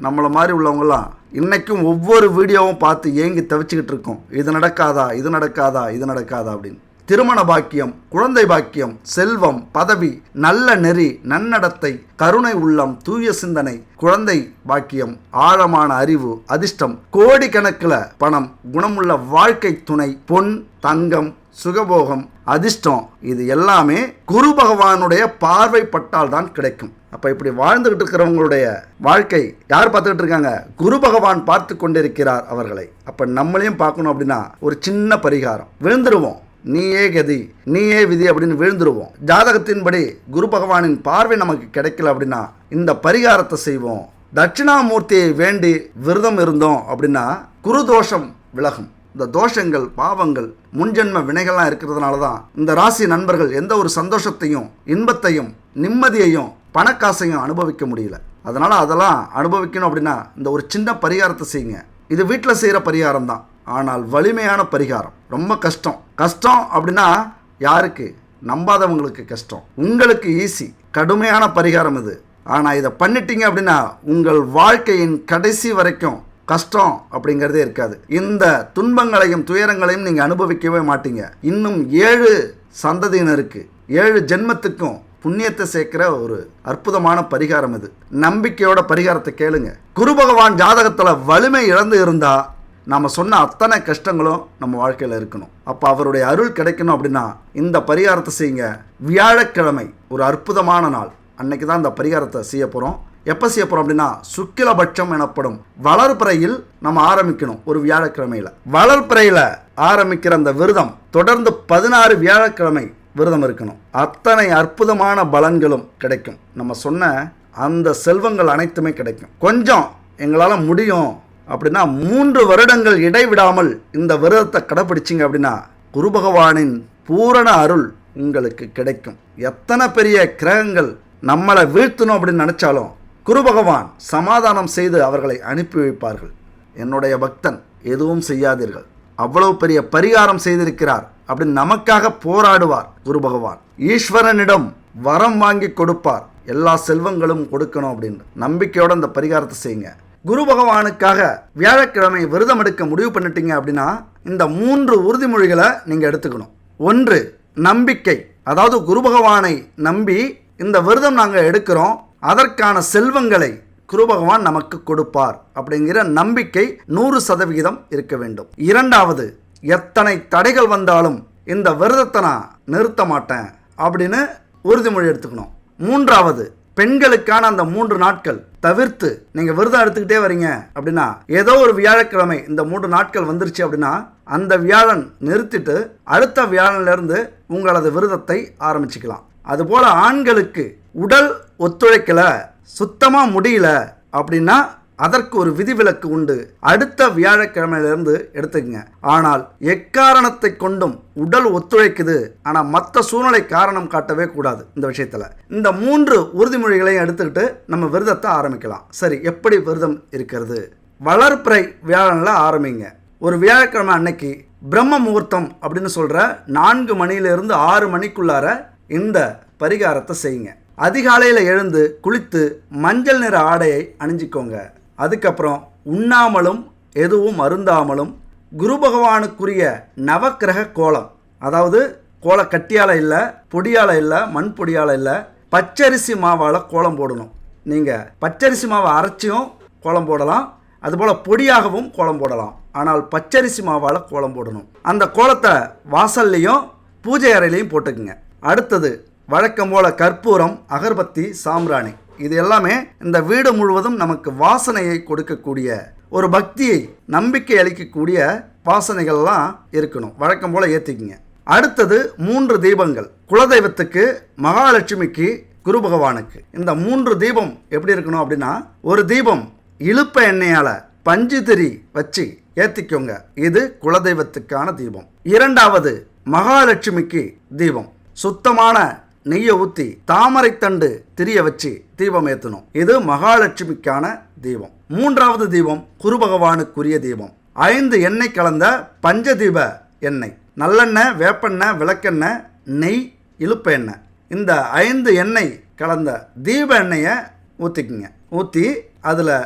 நம்மளை மாதிரி உள்ளவங்களாம் இன்றைக்கும் ஒவ்வொரு வீடியோவும் பார்த்து ஏங்கி தவிச்சுக்கிட்டு இருக்கோம். இது நடக்காதா, இது நடக்காதா, இது நடக்காதா அப்படின்னு. திருமண பாக்கியம், குழந்தை பாக்கியம், செல்வம், பதவி, நல்ல நெறி, நன்னடத்தை, கருணை உள்ளம், தூய சிந்தனை, குழந்தை பாக்கியம், ஆழமான அறிவு, அதிர்ஷ்டம், கோடிக்கணக்கில் பணம், குணமுள்ள வாழ்க்கை துணை, பொன், தங்கம், சுகபோகம், அதிர்ஷ்டம், இது எல்லாமே குரு பகவானுடைய பார்வைப்பட்டால் தான் கிடைக்கும். அப்போ இப்படி வாழ்ந்துகிட்டு இருக்கிறவங்களுடைய வாழ்க்கை யார் பார்த்துக்கிட்டு இருக்காங்க? குரு பகவான் பார்த்து கொண்டிருக்கிறார் அவர்களை. அப்போ நம்மளையும் பார்க்கணும் அப்படின்னா ஒரு சின்ன பரிகாரம். விழுந்துருவோம், நீயே கதி, நீயே விதி அப்படின்னு விழுந்துருவோம். ஜாதகத்தின்படி குரு பகவானின் பார்வை நமக்கு கிடைக்கல அப்படின்னா இந்த பரிகாரத்தை செய்வோம். தட்சிணாமூர்த்தியை வேண்டி விரதம் இருந்தோம் அப்படின்னா குரு தோஷம் விலகும். இந்த தோஷங்கள், பாவங்கள், முன்ஜென்ம வினைகள்லாம் இருக்கிறதுனால தான் இந்த ராசி நண்பர்கள் எந்த ஒரு சந்தோஷத்தையும், இன்பத்தையும், நிம்மதியையும், பணக்காசையும் அனுபவிக்க முடியல. அதனால் அதெல்லாம் அனுபவிக்கணும் அப்படின்னா இந்த ஒரு சின்ன பரிகாரத்தை செய்யுங்க. இது வீட்டில் செய்கிற பரிகாரம் தான். ஆனால் வலிமையான பரிகாரம். ரொம்ப கஷ்டம். கஷ்டம் அப்படின்னா யாருக்கு? நம்பாதவங்களுக்கு கஷ்டம். உங்களுக்கு ஈஸி. கடுமையான பரிகாரம் இது. ஆனால் இதை பண்ணிட்டீங்க அப்படின்னா உங்கள் வாழ்க்கையின் கடைசி வரைக்கும் கஷ்டம் அப்படிங்கிறதே இருக்காது. இந்த துன்பங்களையும் துயரங்களையும் நீங்கள் அனுபவிக்கவே மாட்டீங்க. இன்னும் 7 சந்ததியினருக்கு 7 ஜென்மத்துக்கும் புண்ணியத்தை சேர்க்கிற ஒரு அற்புதமான பரிகாரம் இது. நம்பிக்கையோட பரிகாரத்தை கேளுங்க. குரு பகவான் ஜாதகத்தில் வலிமை இழந்து இருந்தால் நாம் சொன்ன அத்தனை கஷ்டங்களும் நம்ம வாழ்க்கையில் இருக்கணும். அப்போ அவருடைய அருள் கிடைக்கணும் அப்படின்னா இந்த பரிகாரத்தை செய்யுங்க. வியாழக்கிழமை ஒரு அற்புதமான நாள். அன்னைக்கு தான் இந்த பரிகாரத்தை செய்ய போகிறோம். எப்போ செய்ய போகிறோம் அப்படின்னா சுக்கிலபட்சம் எனப்படும் வளர்பிறையில் நம்ம ஆரம்பிக்கணும். ஒரு வியாழக்கிழமையில் வளர்பிறையில் ஆரம்பிக்கிற அந்த விரதம் தொடர்ந்து 16 வியாழக்கிழமை விரதம் இருக்கணும். அத்தனை அற்புதமான பலன்களும் கிடைக்கும். நம்ம சொன்ன அந்த செல்வங்கள் அனைத்துமே கிடைக்கும். கொஞ்சம் எங்களால் முடியும் அப்படின்னா 3 வருடங்கள் இடைவிடாமல் இந்த விரதத்தை கடைப்பிடிச்சிங்க அப்படின்னா குரு பகவானின் பூரண அருள் உங்களுக்கு கிடைக்கும். எத்தனை பெரிய கிரகங்கள் நம்மளை வீழ்த்தணும் அப்படின்னு நினச்சாலும் குரு பகவான் சமாதானம் செய்து அவர்களை அனுப்பி வைப்பார்கள். என்னுடைய பக்தன் எதுவும் செய்யாதீர்கள், அவ்வளவு பெரிய பரிகாரம் செய்திருக்கிறார் அப்படின்னு நமக்காக போராடுவார் குரு பகவான். ஈஸ்வரனிடம் வரம் வாங்கி கொடுப்பார். எல்லா செல்வங்களும் கொடுக்கணும் அப்படின்னு நம்பிக்கையோட இந்த பரிகாரத்தை செய்யுங்க. குரு பகவானுக்காக வியாழக்கிழமை விரதம் எடுக்க முடிவு பண்ணிட்டீங்க அப்படின்னா இந்த 3 உறுதிமொழிகளை நீங்கள் எடுத்துக்கணும். 1 நம்பிக்கை. அதாவது குரு பகவானை நம்பி இந்த விரதம் நாங்கள் எடுக்கிறோம், அதற்கான செல்வங்களை குரு பகவான் நமக்கு கொடுப்பார் அப்படிங்கிற நம்பிக்கை 100% இருக்க வேண்டும். 2வது எத்தனை தடைகள் வந்தாலும் இந்த விரதத்தை நான் நிறுத்த மாட்டேன் அப்படின்னு உறுதிமொழி எடுத்துக்கணும். 3வது பெண்களுக்கான அந்த 3 நாட்கள் தவிர்த்து நீங்கள் விரதம் எடுத்துக்கிட்டே வரீங்க அப்படின்னா ஏதோ ஒரு வியாழக்கிழமை இந்த 3 நாட்கள் வந்துருச்சு அப்படின்னா அந்த வியாழன் நிறுத்திட்டு அடுத்த வியாழன்லேருந்து உங்களது விரதத்தை ஆரம்பிச்சுக்கலாம். அதுபோல் ஆண்களுக்கு உடல் ஒத்துழைக்கல, சுத்தமாக முடியல அப்படின்னா அதற்கு ஒரு விதிவிலக்கு உண்டு. அடுத்த வியாழக்கிழமையிலிருந்து எடுத்துக்கங்க. ஆனால் எக்காரணத்தை கொண்டும் உடல் ஒத்துழைக்குது, ஆனால் மற்ற சூழ்நிலை காரணம் காட்டவே கூடாது. இந்த விஷயத்தில் இந்த 3 உறுதிமொழிகளையும் எடுத்துக்கிட்டு நம்ம விரதத்தை ஆரம்பிக்கலாம். சரி, எப்படி விரதம் இருக்கிறது? வளர்பிறை வியாழனில் ஆரம்பிங்க. ஒரு வியாழக்கிழமை அன்னைக்கு பிரம்ம முகூர்த்தம் அப்படின்னு சொல்கிற 4 மணியிலிருந்து 6 மணிக்குள்ளார இந்த பரிகாரத்தை செய்யுங்க. அதிகாலையில் எழுந்து குளித்து மஞ்சள் நிற ஆடையை அணிஞ்சிக்கோங்க. அதுக்கப்புறம் உண்ணாமலும் எதுவும் அருந்தாமலும் குரு பகவானுக்குரிய நவக்கிரக கோலம், அதாவது கோல கட்டியால் இல்லை, பொடியால் இல்லை, மண் பொடியால் இல்லை, பச்சரிசி மாவால் கோலம் போடணும். நீங்கள் பச்சரிசி மாவை அரைச்சியும் கோலம் போடலாம், அதுபோல் பொடியாகவும் கோலம் போடலாம். ஆனால் பச்சரிசி மாவால் கோலம் போடணும். அந்த கோலத்தை வாசல்லையும் பூஜை அறையிலையும் போட்டுக்குங்க. அடுத்தது வழக்கம் போல் கற்பூரம், அகர்பத்தி, சாம்பிராணி இது எல்லாமே இந்த வீடு முழுவதும் நமக்கு வாசனையை கொடுக்கக்கூடிய ஒரு பக்தியை நம்பிக்கை அளிக்கக்கூடிய வாசனைகள்லாம் இருக்கணும். வழக்கம் போல் ஏற்றிக்குங்க. அடுத்தது 3 தீபங்கள். குலதெய்வத்துக்கு, மகாலட்சுமிக்கு, குரு பகவானுக்கு. இந்த 3 தீபம் எப்படி இருக்கணும் அப்படின்னா ஒரு தீபம் இழுப்ப எண்ணெயால் பஞ்சு திரி வச்சு ஏற்றிக்கோங்க. இது குலதெய்வத்துக்கான தீபம். 2வது மகாலட்சுமிக்கு தீபம். சுத்தமான நெய்யை ஊற்றி தாமரை தண்டு திரிய வச்சு தீபம் ஏற்றணும். இது மகாலட்சுமிக்கான தீபம். 3வது தீபம் குரு பகவானுக்குரிய தீபம். 5 எண்ணெய் கலந்த பஞ்சதீப எண்ணெய், நல்லெண்ணெய், வேப்பெண்ணெய், விளக்கெண்ணெய், நெய், இழுப்ப எண்ணெய், இந்த 5 எண்ணெய் கலந்த தீப எண்ணெயை ஊற்றிக்குங்க. ஊற்றி அதில்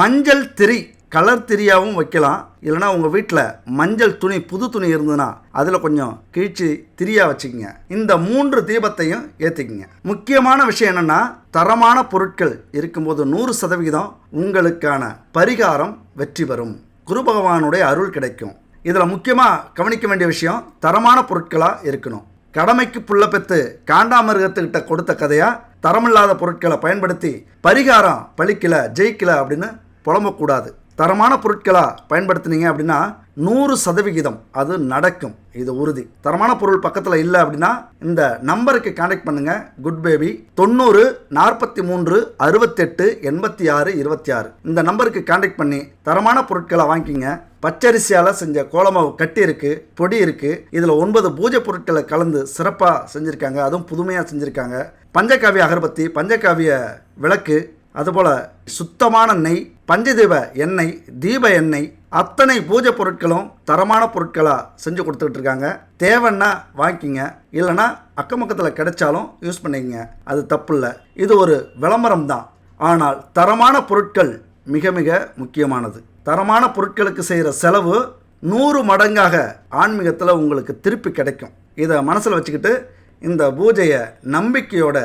மஞ்சள் திரி, கலர் திரியாகவும் வைக்கலாம். இல்லைனா உங்கள் வீட்டில் மஞ்சள் துணி, புது துணி இருந்ததுன்னா அதில் கொஞ்சம் கிழிச்சு திரியாக வச்சுக்கோங்க. இந்த 3 தீபத்தையும் ஏற்றிக்குங்க. முக்கியமான விஷயம் என்னென்னா தரமான பொருட்கள் இருக்கும்போது 100% உங்களுக்கான பரிகாரம் வெற்றி பெறும். குரு பகவானுடைய அருள் கிடைக்கும். இதில் முக்கியமாக கவனிக்க வேண்டிய விஷயம் தரமான பொருட்களாக இருக்கணும். கடமைக்கு புள்ள பெற்று காண்டாமிருகத்துக்கிட்ட கொடுத்த கதையாக தரமில்லாத பொருட்களை பயன்படுத்தி பரிகாரம் பலிக்கல, ஜெயிக்கல அப்படின்னு புலம்பக்கூடாது. தரமான பொருட்களாக பயன்படுத்தினீங்க அப்படின்னா 100% அது நடக்கும். இது உறுதி. தரமான பொருள் பக்கத்தில் இல்லை அப்படின்னா இந்த நம்பருக்கு கான்டாக்ட் பண்ணுங்கள். குட் பேபி 90 43 68 86 26 இந்த நம்பருக்கு கான்டாக்ட் பண்ணி தரமான பொருட்களை வாங்கிக்கிங்க. பச்சரிசியால் செஞ்ச கோலமாவு கட்டி இருக்குது, பொடி இருக்குது. இதில் 9 பூஜை பொருட்களை கலந்து சிறப்பாக செஞ்சுருக்காங்க. அதுவும் புதுமையாக செஞ்சுருக்காங்க. பஞ்சகாவிய அகர்பத்தி, பஞ்சகாவிய விளக்கு, அதுபோல் சுத்தமான நெய், பஞ்சதீப எண்ணெய், தீப எண்ணெய், அத்தனை பூஜை பொருட்களும் தரமான பொருட்களாக செஞ்சு கொடுத்துக்கிட்டு இருக்காங்க. தேவைன்னா வாங்கிக்கிங்க, இல்லைன்னா அக்கம் பக்கத்தில் கிடைச்சாலும் யூஸ் பண்ணிக்கங்க, அது தப்பு இல்லை. இது ஒரு விளம்பரம் தான். ஆனால் தரமான பொருட்கள் மிக மிக முக்கியமானது. தரமான பொருட்களுக்கு செய்கிற செலவு 100 மடங்காக ஆன்மீகத்தில் உங்களுக்கு திருப்பி கிடைக்கும். இதை மனசில் வச்சுக்கிட்டு இந்த பூஜையை நம்பிக்கையோட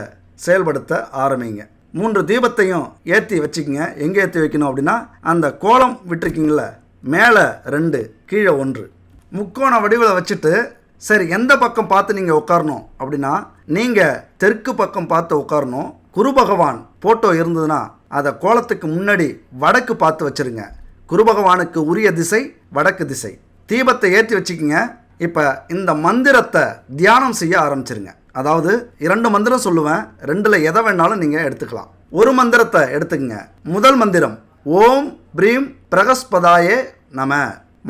செயல்படுத்த ஆரம்பிங்க. 3 தீபத்தையும் ஏற்றி வச்சுக்கிங்க. எங்கே ஏற்றி வைக்கணும் அப்படின்னா, அந்த கோலம் விட்டுருக்கீங்கள, மேலே 2 கீழே 1 முக்கோண வடிவில் வச்சுட்டு, சரி எந்த பக்கம் பார்த்து நீங்கள் உட்காரணும் அப்படின்னா, நீங்கள் தெற்கு பக்கம் பார்த்து உட்காரணும். குரு பகவான் ஃபோட்டோ இருந்ததுன்னா அதை கோலத்துக்கு முன்னாடி வடக்கு பார்த்து வச்சுருங்க. குரு பகவானுக்கு உரிய திசை வடக்கு திசை. தீபத்தை ஏற்றி வச்சுக்கிங்க. இப்போ இந்த மந்திரத்தை தியானம் செய்ய ஆரம்பிச்சிருங்க. அதாவது 2 மந்திரம் சொல்லுவேன், 2ல் எதை வேணாலும் நீங்கள் எடுத்துக்கலாம். ஒரு மந்திரத்தை எடுத்துக்கங்க. முதல் மந்திரம் ஓம் ப்ரீம் பிரகஸ்பதாயே நம.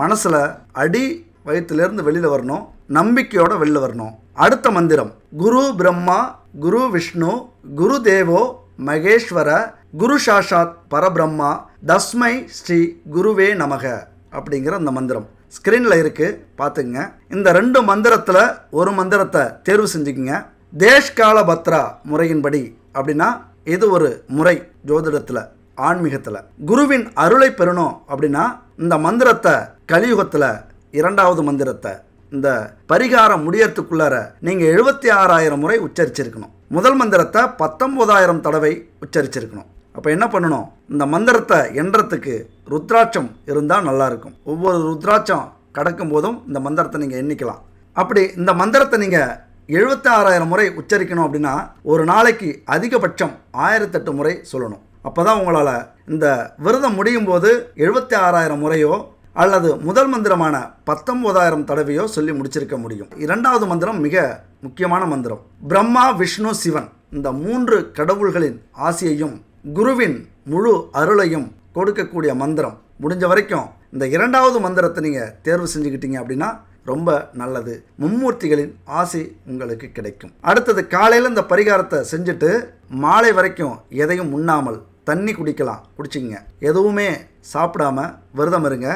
மனசில் அடி வயிற்றுலேருந்து வெளியில் வரணும், நம்பிக்கையோட வெளியில் வரணும். அடுத்த மந்திரம் குரு பிரம்மா குரு விஷ்ணு குரு தேவோ மகேஸ்வர குரு சாஷாத் பரபிரம்மா தஸ்மை ஸ்ரீ குருவே நமக அப்படிங்கிற அந்த மந்திரம் ஸ்க்ரீனில் இருக்குது, பார்த்துக்குங்க. இந்த 2 மந்திரத்தில் ஒரு மந்திரத்தை தேர்வு செஞ்சுக்கிங்க. தேஷ்கால பத்ரா முறையின்படி அப்படின்னா இது ஒரு முறை ஜோதிடத்தில், ஆன்மீகத்தில். குருவின் அருளை பெறணும் அப்படின்னா இந்த மந்திரத்தை கலியுகத்தில் 2வது மந்திரத்தை இந்த பரிகாரம் முடியறதுக்குள்ளார நீங்கள் 76,000 முறை உச்சரிச்சிருக்கணும். முதல் மந்திரத்தை 19,000 தடவை உச்சரிச்சிருக்கணும். அப்போ என்ன பண்ணணும், இந்த மந்திரத்தை எண்றதுக்கு ருத்ராட்சம் இருந்தால் நல்லாயிருக்கும். ஒவ்வொரு ருத்ராட்சம் கடக்கும் போதும் இந்த மந்திரத்தை நீங்கள் எண்ணிக்கலாம். அப்படி இந்த மந்திரத்தை நீங்கள் 76,000 முறை உச்சரிக்கணும் அப்படின்னா ஒரு நாளைக்கு அதிகபட்சம் 1008 முறை சொல்லணும். அப்போ தான் உங்களால் இந்த விரதம் முடியும் போது 76,000 முறையோ அல்லது முதல் மந்திரமான 19,000 தடவையோ சொல்லி முடிச்சிருக்க முடியும். 2வது மந்திரம் மிக முக்கியமான மந்திரம். பிரம்மா விஷ்ணு சிவன் இந்த 3 கடவுள்களின் ஆசியையும் குருவின் முழு அருளையும் கொடுக்கக்கூடிய மந்திரம். முடிஞ்ச வரைக்கும் இந்த 2வது மந்திரத்தை நீங்கள் தேர்வு செஞ்சுக்கிட்டீங்க அப்படின்னா ரொம்ப நல்லது. மும்மூர்த்திகளின் ஆசி உங்களுக்கு கிடைக்கும். அடுத்தது காலையில் இந்த பரிகாரத்தை செஞ்சுட்டு மாலை வரைக்கும் எதையும் உண்ணாமல் தண்ணி குடிக்கலாம், குடிச்சிங்க. எதுவுமே சாப்பிடாம விரதம் இருங்க.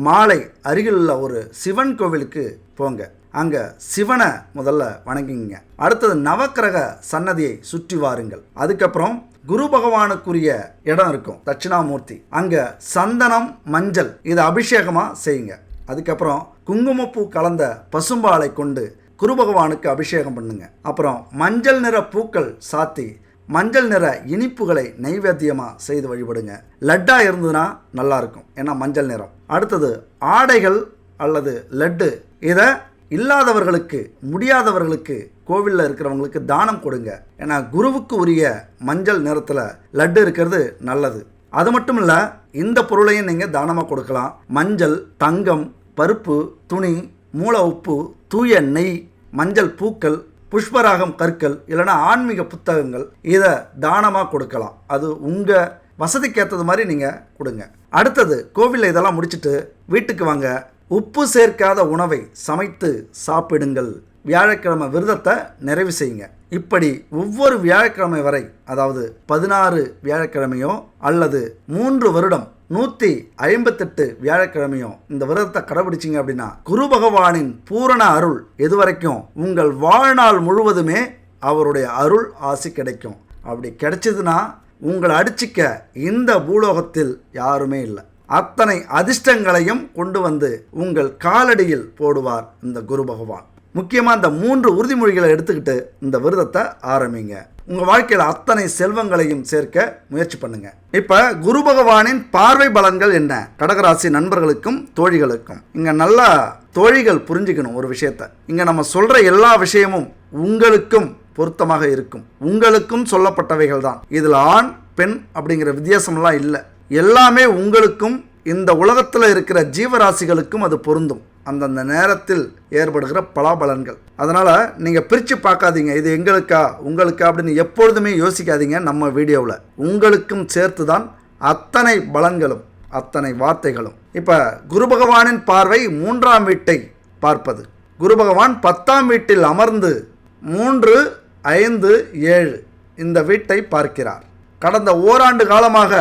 மாலை அருகில் உள்ள ஒரு சிவன் கோவிலுக்கு போங்க, அங்கே சிவனை முதல்ல வணங்கிங்க. அடுத்தது நவக்கிரக சன்னதியை சுற்றி வாருங்கள். அதுக்கப்புறம் குரு பகவானுக்குரிய இடம் இருக்கும், தட்சிணாமூர்த்தி, அங்கே சந்தனம் மஞ்சள் இதை அபிஷேகமாக செய்யுங்க. அதுக்கப்புறம் குங்குமப்பூ கலந்த பசும்பாலை கொண்டு குரு பகவானுக்கு அபிஷேகம் பண்ணுங்க. அப்புறம் மஞ்சள் நிற பூக்கள் சாத்தி மஞ்சள் நிற இனிப்புகளை நைவேத்தியமாக செய்து வழிபடுங்க. லட்டா இருந்ததுன்னா நல்லாயிருக்கும், ஏன்னா மஞ்சள் நிறம். அடுத்தது ஆடைகள் அல்லது லட்டு இதை இல்லாதவர்களுக்கு, முடியாதவர்களுக்கு, கோவிலில் இருக்கிறவங்களுக்கு தானம் கொடுங்க. ஏன்னா குருவுக்கு உரிய மஞ்சள் நிறத்தில் லட்டு இருக்கிறது நல்லது. அது மட்டும் இல்லை, இந்த பொருளையும் நீங்கள் தானமாக கொடுக்கலாம். மஞ்சள், தங்கம், பருப்பு, துணி, மூல உப்பு, தூய நெய், மஞ்சள் பூக்கள், புஷ்பராகம் கற்கள், இல்லைனா ஆன்மீக புத்தகங்கள் இதை தானமாக கொடுக்கலாம். அது உங்கள் வசதிக்கேற்றது மாதிரி நீங்கள் கொடுங்க. அடுத்தது கோவிலில் இதெல்லாம் முடிச்சுட்டு வீட்டுக்கு வாங்க. உப்பு சேர்க்காத உணவை சமைத்து சாப்பிடுங்கள். வியாழக்கிழமை விரதத்தை நிறைவு செய்யுங்க. இப்படி ஒவ்வொரு வியாழக்கிழமை வரை, அதாவது 16 வியாழக்கிழமையோ அல்லது 3 வருடம் 158 வியாழக்கிழமையோ இந்த விரதத்தை கடைபிடிச்சிங்க அப்படின்னா குரு பகவானின் பூரண அருள் எதுவரைக்கும் உங்கள் வாழ்நாள் முழுவதுமே அவருடைய அருள் ஆசி கிடைக்கும். அப்படி கிடைச்சதுன்னா உங்களை அடிச்சிக்க இந்த பூலோகத்தில் யாருமே இல்லை. அத்தனை அதிர்ஷ்டங்களையும் கொண்டு வந்து உங்கள் காலடியில் போடுவார் இந்த குரு பகவான். முக்கியமாக இந்த 3 உறுதிமொழிகளை எடுத்துக்கிட்டு இந்த விரதத்தை ஆரம்பிங்க. உங்கள் வாழ்க்கையில் அத்தனை செல்வங்களையும் சேர்க்க முயற்சி பண்ணுங்க. இப்போ குரு பகவானின் பார்வை பலன்கள் என்ன? கடகராசி நண்பர்களுக்கும் தோழிகளுக்கும் இங்கே நல்லா தோழிகள் புரிஞ்சுக்கணும் ஒரு விஷயத்தை. இங்கே நம்ம சொல்கிற எல்லா விஷயமும் உங்களுக்கும் பொருத்தமாக இருக்கும். உங்களுக்கும் சொல்லப்பட்டவைகள் தான். இதில் ஆண் பெண் அப்படிங்கிற வித்தியாசம்லாம் இல்லை. எல்லாமே உங்களுக்கும் இந்த உலகத்தில் இருக்கிற ஜீவராசிகளுக்கும் அது பொருந்தும். அந்தந்த நேரத்தில் ஏற்படுகிற பலாபலன்கள். அதனால் நீங்கள் பிரித்து பார்க்காதீங்க, இது எங்களுக்கா உங்களுக்கா அப்படின்னு எப்பொழுதுமே யோசிக்காதீங்க. நம்ம வீடியோவில் உங்களுக்கும் சேர்த்து தான் அத்தனை பலன்களும் அத்தனை வார்த்தைகளும். இப்போ குரு பகவானின் பார்வை 3ஆம் வீட்டை பார்ப்பது. குரு பகவான் 10ஆம் வீட்டில் அமர்ந்து 3, 5, 7 இந்த வீட்டை பார்க்கிறார். கடந்த ஓராண்டு காலமாக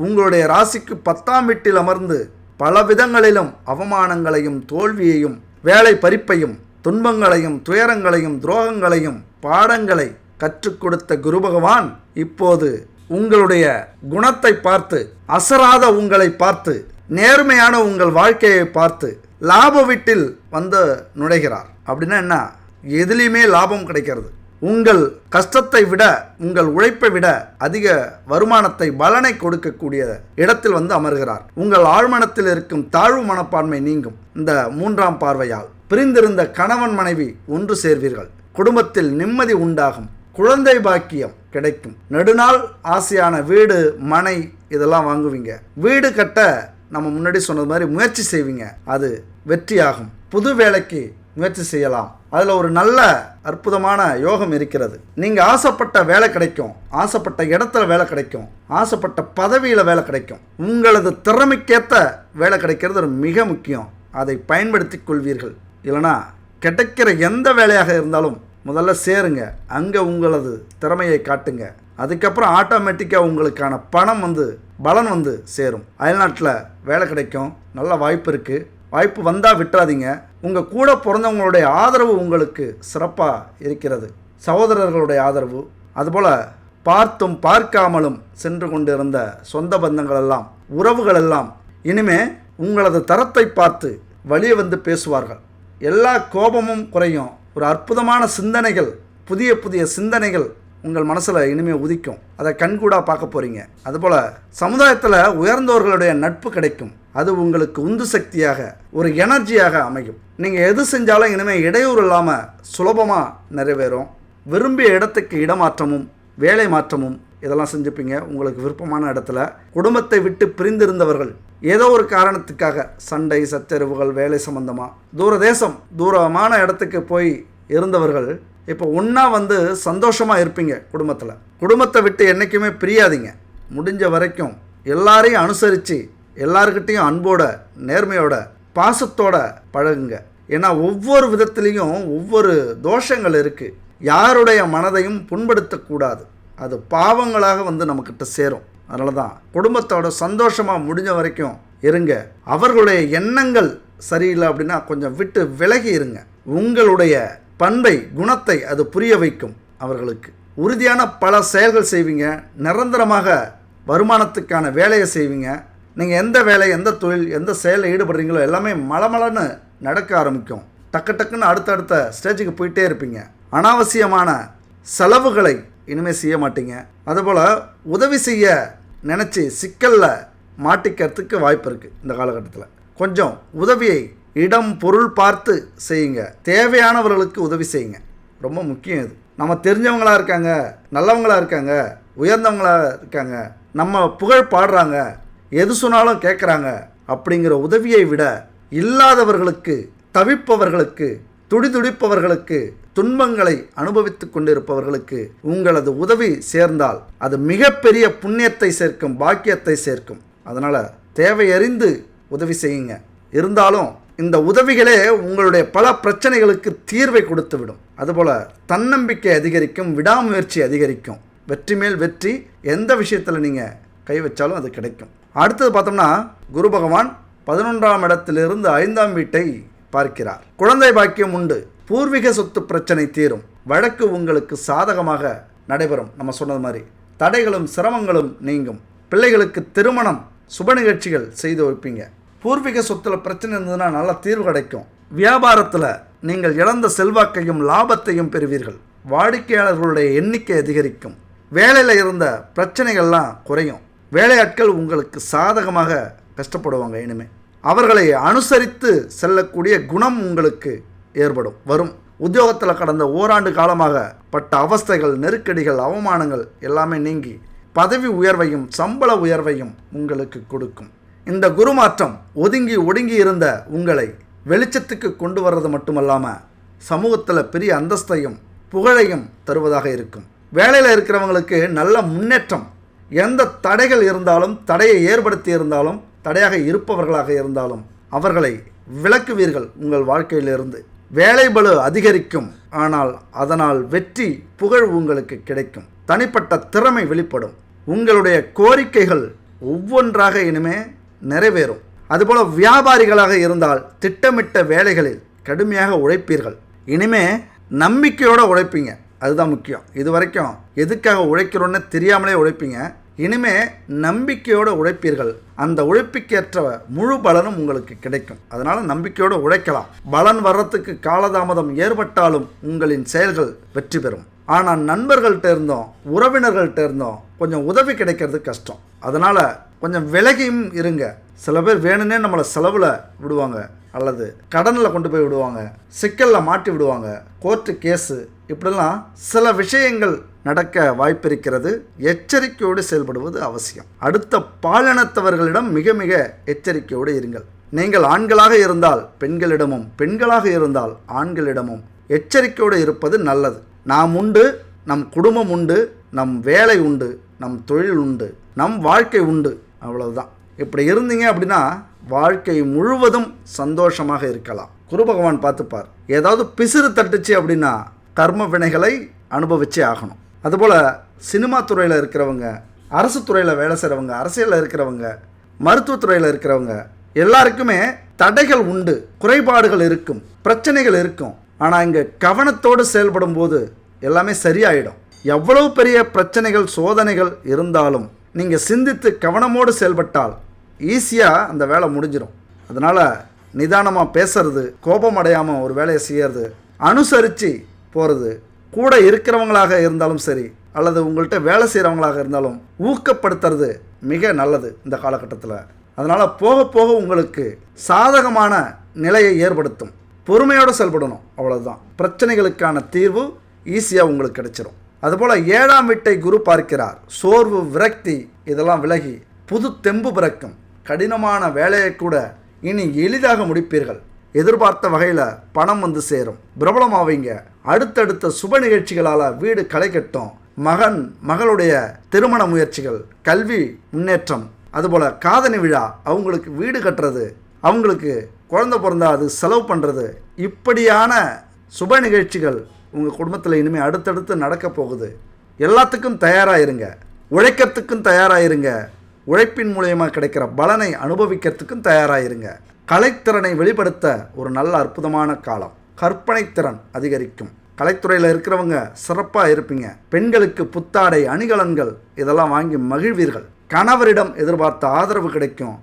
உங்களுடைய ராசிக்கு 10ஆம் வீட்டில் அமர்ந்து பல விதங்களிலும் அவமானங்களையும் தோல்வியையும் வேலை பறிப்பையும் துன்பங்களையும் துயரங்களையும் துரோகங்களையும் பாடங்களை கற்றுக் கொடுத்த குரு பகவான் இப்போது உங்களுடைய குணத்தை பார்த்து, அசராத உங்களை பார்த்து, நேர்மையான உங்கள் வாழ்க்கையை பார்த்து லாப வீட்டில் வந்து நுழைகிறார். அப்படின்னா என்ன? எதுலேயுமே லாபம் கிடைக்கிறது. உங்கள் கஷ்டத்தை விட, உங்கள் உழைப்பை விட அதிக வருமானத்தை, பலனை கொடுக்கக்கூடிய இடத்தில் வந்து அமர்கிறார். உங்கள் ஆழ்மனத்தில் இருக்கும் தாழ்வு மனப்பான்மை நீங்கும். இந்த 3ஆம் பார்வையால் பிரிந்திருந்த கணவன் மனைவி ஒன்று சேர்வீர்கள். குடும்பத்தில் நிம்மதி உண்டாகும். குழந்தை பாக்கியம் கிடைக்கும். நெடுநாள் ஆசையான வீடு, மனை இதெல்லாம் வாங்குவீங்க. வீடு கட்ட நம்ம முன்னாடி சொன்னது மாதிரி முயற்சி செய்வீங்க. அது வெற்றியாகும். புது வேலைக்கு முயற்சி செய்யலாம். அதில் ஒரு நல்ல அற்புதமான யோகம் இருக்கிறது. நீங்கள் ஆசைப்பட்ட வேலை கிடைக்கும், ஆசைப்பட்ட இடத்துல வேலை கிடைக்கும், ஆசைப்பட்ட பதவியில் வேலை கிடைக்கும். உங்களது திறமைக்கேற்ற வேலை கிடைக்கிறது மிக முக்கியம். அதை பயன்படுத்தி கொள்வீர்கள். இல்லைனா கிடைக்கிற எந்த வேலையாக இருந்தாலும் முதல்ல சேருங்க. அங்கே உங்களது திறமையை காட்டுங்க. அதுக்கப்புறம் ஆட்டோமேட்டிக்காக உங்களுக்கான பணம் வந்து பலன் வந்து சேரும். அயல்நாட்டில் வேலை கிடைக்கும். நல்ல வாய்ப்பு இருக்குது. வாய்ப்பு வந்தால் விட்டுறாதீங்க. உங்கள் கூட பிறந்தவங்களுடைய ஆதரவு உங்களுக்கு சிறப்பாக இருக்கிறது. சகோதரர்களுடைய ஆதரவு, அதுபோல் பார்த்தும் பார்க்காமலும் சென்று கொண்டிருந்த சொந்த பந்தங்கள் எல்லாம், உறவுகள் எல்லாம் இனிமே உங்களது தரத்தை பார்த்து வழியே வந்து பேசுவார்கள். எல்லா கோபமும் குறையும். ஒரு அற்புதமான சிந்தனைகள், புதிய புதிய சிந்தனைகள் உங்கள் மனசில் இனிமேல் உதிக்கும். அதை கண்கூடாக பார்க்க போகிறீங்க. அதுபோல் சமுதாயத்தில் உயர்ந்தவர்களுடைய நட்பு கிடைக்கும். அது உங்களுக்கு உந்து சக்தியாக, ஒரு எனர்ஜியாக அமையும். நீங்கள் எது செஞ்சாலும் இனிமேல் இடையூறு இல்லாமல் சுலபமாக நிறைவேறும். விரும்பிய இடத்துக்கு இடமாற்றமும் வேலை மாற்றமும் இதெல்லாம் செஞ்சுப்பீங்க. உங்களுக்கு விருப்பமான இடத்துல. குடும்பத்தை விட்டு பிரிந்திருந்தவர்கள் ஏதோ ஒரு காரணத்துக்காக சண்டை சச்சரவுகள், வேலை சம்பந்தமாக தூரதேசம், தூரமான இடத்துக்கு போய் இருந்தவர்கள் இப்போ ஒன்றா வந்து சந்தோஷமாக இருப்பீங்க. குடும்பத்தை விட்டு என்றைக்குமே பிரியாதீங்க. முடிஞ்ச வரைக்கும் எல்லாரையும் அனுசரித்து, எல்லாருக்கிட்டையும் அன்போட, நேர்மையோட, பாசத்தோட பழகுங்க. ஏன்னா ஒவ்வொரு விதத்துலேயும் ஒவ்வொரு தோஷங்கள் இருக்குது. யாருடைய மனதையும் புண்படுத்தக்கூடாது. அது பாவங்களாக வந்து நம்மக்கிட்ட சேரும். அதனால தான் குடும்பத்தோட சந்தோஷமாக முடிஞ்ச வரைக்கும் இருங்க. அவர்களுடைய எண்ணங்கள் சரியில்லை அப்படின்னா கொஞ்சம் விட்டு விலகி இருங்க. உங்களுடைய பண்பை, குணத்தை அது புரிய வைக்கும் அவர்களுக்கு. உறுதியான பல செயல்கள் செய்வீங்க. நிரந்தரமாக வருமானத்துக்கான வேலையை செய்வீங்க. நீங்கள் எந்த வேலை, எந்த தொழில், எந்த செயலில் ஈடுபடுறீங்களோ எல்லாமே மலமலன்னு நடக்க ஆரம்பிக்கும். டக்குன்னு அடுத்தடுத்த ஸ்டேஜுக்கு போயிட்டே இருப்பீங்க. அனாவசியமான செலவுகளை இனிமேல் செய்ய மாட்டீங்க. அதுபோல் உதவி செய்ய நினச்சி சிக்கலில் மாட்டிக்கிறதுக்கு வாய்ப்பு இருக்குது. இந்த காலகட்டத்தில் கொஞ்சம் உதவியை இடம் பொருள் பார்த்து செய்யுங்க. தேவையானவர்களுக்கு உதவி செய்யுங்க. ரொம்ப முக்கியம் இது. நம்ம தெரிஞ்சவங்களாக இருக்காங்க, நல்லவங்களாக இருக்காங்க, உயர்ந்தவங்களாக இருக்காங்க, நம்ம புகழ் பாடுறாங்க, எது சொன்னாலும் கேட்குறாங்க அப்படிங்கிற உதவியை விட இல்லாதவர்களுக்கு, தவிப்பவர்களுக்கு, துடிதுடிப்பவர்களுக்கு, துன்பங்களை அனுபவித்து கொண்டிருப்பவர்களுக்கு உங்களது உதவி சேர்ந்தால் அது மிகப்பெரிய புண்ணியத்தை சேர்க்கும், பாக்கியத்தை சேர்க்கும். அதனால் தேவையறிந்து உதவி செய்யுங்க. இருந்தாலும் இந்த உதவிகளே உங்களுடைய பல பிரச்சனைகளுக்கு தீர்வை கொடுத்துவிடும். அதுபோல் தன்னம்பிக்கை அதிகரிக்கும், விடாமுயற்சி அதிகரிக்கும். வெற்றி மேல் வெற்றி. எந்த விஷயத்தில் நீங்கள் கை வச்சாலும் அது கிடைக்கும். அடுத்தது பார்த்தோம்னா குரு பகவான் 11ஆம் இடத்திலிருந்து 5ஆம் வீட்டை பார்க்கிறார். குழந்தை பாக்கியம் உண்டு. பூர்வீக சொத்து பிரச்சனை தீரும். வழக்கு உங்களுக்கு சாதகமாக நடைபெறும். நம்ம சொன்னது மாதிரி தடைகளும் சிரமங்களும் நீங்கும். பிள்ளைகளுக்கு திருமணம், சுப நிகழ்ச்சிகள் செய்து வைப்பீங்க. பூர்வீக சொத்துல பிரச்சனை இருந்ததுன்னா நல்ல தீர்வு கிடைக்கும். வியாபாரத்தில் நீங்கள் இழந்த செல்வாக்கையும் லாபத்தையும் பெறுவீர்கள். வாடிக்கையாளர்களுடைய எண்ணிக்கை அதிகரிக்கும். வேலையில் இருந்த பிரச்சனைகள்லாம் குறையும். வேலையாட்கள் உங்களுக்கு சாதகமாக கஷ்டப்படுவாங்க. இனிமேல் அவர்களை அனுசரித்து செல்லக்கூடிய குணம் உங்களுக்கு ஏற்படும். வரும் உத்தியோகத்தில் கடந்த ஓராண்டு காலமாக பட்ட அவஸ்தைகள், நெருக்கடிகள், அவமானங்கள் எல்லாமே நீங்கி பதவி உயர்வையும் சம்பள உயர்வையும் உங்களுக்கு கொடுக்கும். இந்த குரு மாற்றம் ஒதுங்கி ஒடுங்கி இருந்த உங்களை வெளிச்சத்துக்கு கொண்டு வர்றது மட்டுமல்லாமல் சமூகத்தில் பெரிய அந்தஸ்தையும் புகழையும் தருவதாக இருக்கும். வேலையில் இருக்கிறவங்களுக்கு நல்ல முன்னேற்றம். எந்த தடைகள் இருந்தாலும், தடையை ஏற்படுத்தி இருந்தாலும், தடையாக இருப்பவர்களாக இருந்தாலும் அவர்களை விலக்குவீர்கள் உங்கள் வாழ்க்கையிலிருந்து. வேலை பளு அதிகரிக்கும். ஆனால் அதனால் வெற்றி, புகழ் உங்களுக்கு கிடைக்கும். தனிப்பட்ட திறமை வெளிப்படும். உங்களுடைய கோரிக்கைகள் ஒவ்வொன்றாக இனிமே நிறைவேறும். அதுபோல் வியாபாரிகளாக இருந்தால் திட்டமிட்ட வேலைகளில் கடுமையாக உழைப்பீர்கள். இனிமே நம்பிக்கையோடு உழைப்பீங்க, அதுதான் முக்கியம். இது வரைக்கும் எதுக்காக உழைக்கிறோன்னு தெரியாமலே உழைப்பீங்க. இனிமே நம்பிக்கையோடு உழைப்பீர்கள். அந்த உழைப்புக்கேற்ற முழு பலனும் உங்களுக்கு கிடைக்கும். அதனால் நம்பிக்கையோடு உழைக்கலாம். பலன் வர்றதுக்கு காலதாமதம் ஏற்பட்டாலும் உங்களின் செயல்கள் வெற்றி பெறும். ஆனால் நண்பர்கள்ட்ட இருந்தோம், உறவினர்கள்ட்ட இருந்தோம் கொஞ்சம் உதவி கிடைக்கிறது கஷ்டம். அதனால் கொஞ்சம் விலகியும் இருங்க. சில பேர் வேணும்னே நம்மளை செலவில் விடுவாங்க, அல்லது கடனில் கொண்டு போய் விடுவாங்க, சிக்கலில் மாட்டி விடுவாங்க, கோர்ட்டு கேஸு, இப்படிலாம் சில விஷயங்கள் நடக்க வாய்ப்பிருக்கிறது. எச்சரிக்கையோடு செயல்படுவது அவசியம். அடுத்த பாலினத்தவர்களிடம் மிக மிக எச்சரிக்கையோடு இருங்கள். நீங்கள் ஆண்களாக இருந்தால் பெண்களிடமும், பெண்களாக இருந்தால் ஆண்களிடமும் எச்சரிக்கையோடு இருப்பது நல்லது. நாம் உண்டு, நம் குடும்பம் உண்டு, நம் வேலை உண்டு, நம் தொழில் உண்டு, நம் வாழ்க்கை உண்டு, அவ்வளவுதான். இப்படி இருந்தீங்க அப்படின்னா வாழ்க்கை முழுவதும் சந்தோஷமாக இருக்கலாம். குரு பகவான் பார்த்துப்பார். ஏதாவது பிசிறு தட்டுச்சு அப்படின்னா கர்ம வினைகளை அனுபவிச்சே ஆகணும். அதுபோல் சினிமா துறையில் இருக்கிறவங்க, அரசு துறையில் வேலை செய்கிறவங்க, அரசியலில் இருக்கிறவங்க, மருத்துவத்துறையில் இருக்கிறவங்க எல்லாருக்குமே தடைகள் உண்டு, குறைபாடுகள் இருக்கும், பிரச்சனைகள் இருக்கும். ஆனால் இங்கே கவனத்தோடு செயல்படும் போது எல்லாமே சரியாயிடும். எவ்வளவு பெரிய பிரச்சனைகள் சோதனைகள் இருந்தாலும் நீங்கள் சிந்தித்து கவனமோடு செயல்பட்டால் ஈஸியாக அந்த வேலை முடிஞ்சிடும். அதனால் நிதானமாக பேசுறது, கோபம் அடையாமல் ஒரு வேலையை செய்கிறது, அனுசரித்து போகிறது, கூட இருக்கிறவங்களாக இருந்தாலும் சரி அல்லது உங்கள்கிட்ட வேலை செய்கிறவங்களாக இருந்தாலும் ஊக்கப்படுத்துறது மிக நல்லது இந்த காலகட்டத்தில். அதனால் போக போக உங்களுக்கு சாதகமான நிலையை ஏற்படுத்தும். பொறுமையோடு செயல்படணும், அவ்வளோதான். பிரச்சனைகளுக்கான தீர்வு ஈஸியாக உங்களுக்கு கிடைச்சிடும். அதுபோல் 7ஆம் வீட்டை குரு பார்க்கிறார். சோர்வு, விரக்தி இதெல்லாம் விலகி புது தெம்பு பிறக்கும். கடினமான வேலையை கூட இனி எளிதாக முடிப்பீர்கள். எதிர்பார்த்த வகையில் பணம் வந்து சேரும், பிரபலமாவீங்க. அடுத்தடுத்த சுப நிகழ்ச்சிகளால் வீடு களை கட்டும். மகன் மகளுடைய திருமண முயற்சிகள், கல்வி முன்னேற்றம், அதுபோல் காதணி விழா, அவங்களுக்கு வீடு கட்டுறது, அவங்களுக்கு குழந்தை பிறந்தா அது செலவு பண்ணுறது, இப்படியான சுப நிகழ்ச்சிகள் உங்கள் குடும்பத்தில் இனிமேல் அடுத்தடுத்து நடக்க போகுது. எல்லாத்துக்கும் தயாராகிருங்க, உழைக்கிறதுக்கும் தயாராகிருங்க, உழைப்பின் மூலயமா கிடைக்கிற பலனை அனுபவிக்கிறதுக்கும் தயாராகிருங்க. கலைத்திறனை வெளிப்படுத்த ஒரு நல்ல அற்புதமான காலம். கற்பனைத்திறன் அதிகரிக்கும். கலைத்துறையில் இருக்கிறவங்க சிறப்பாக இருப்பீங்க. பெண்களுக்கு புத்தாடை, அணிகலன்கள் இதெல்லாம் வாங்கி மகிழ்வீர்கள். கணவரிடம் எதிர்பார்த்த ஆதரவு கிடைக்கும்.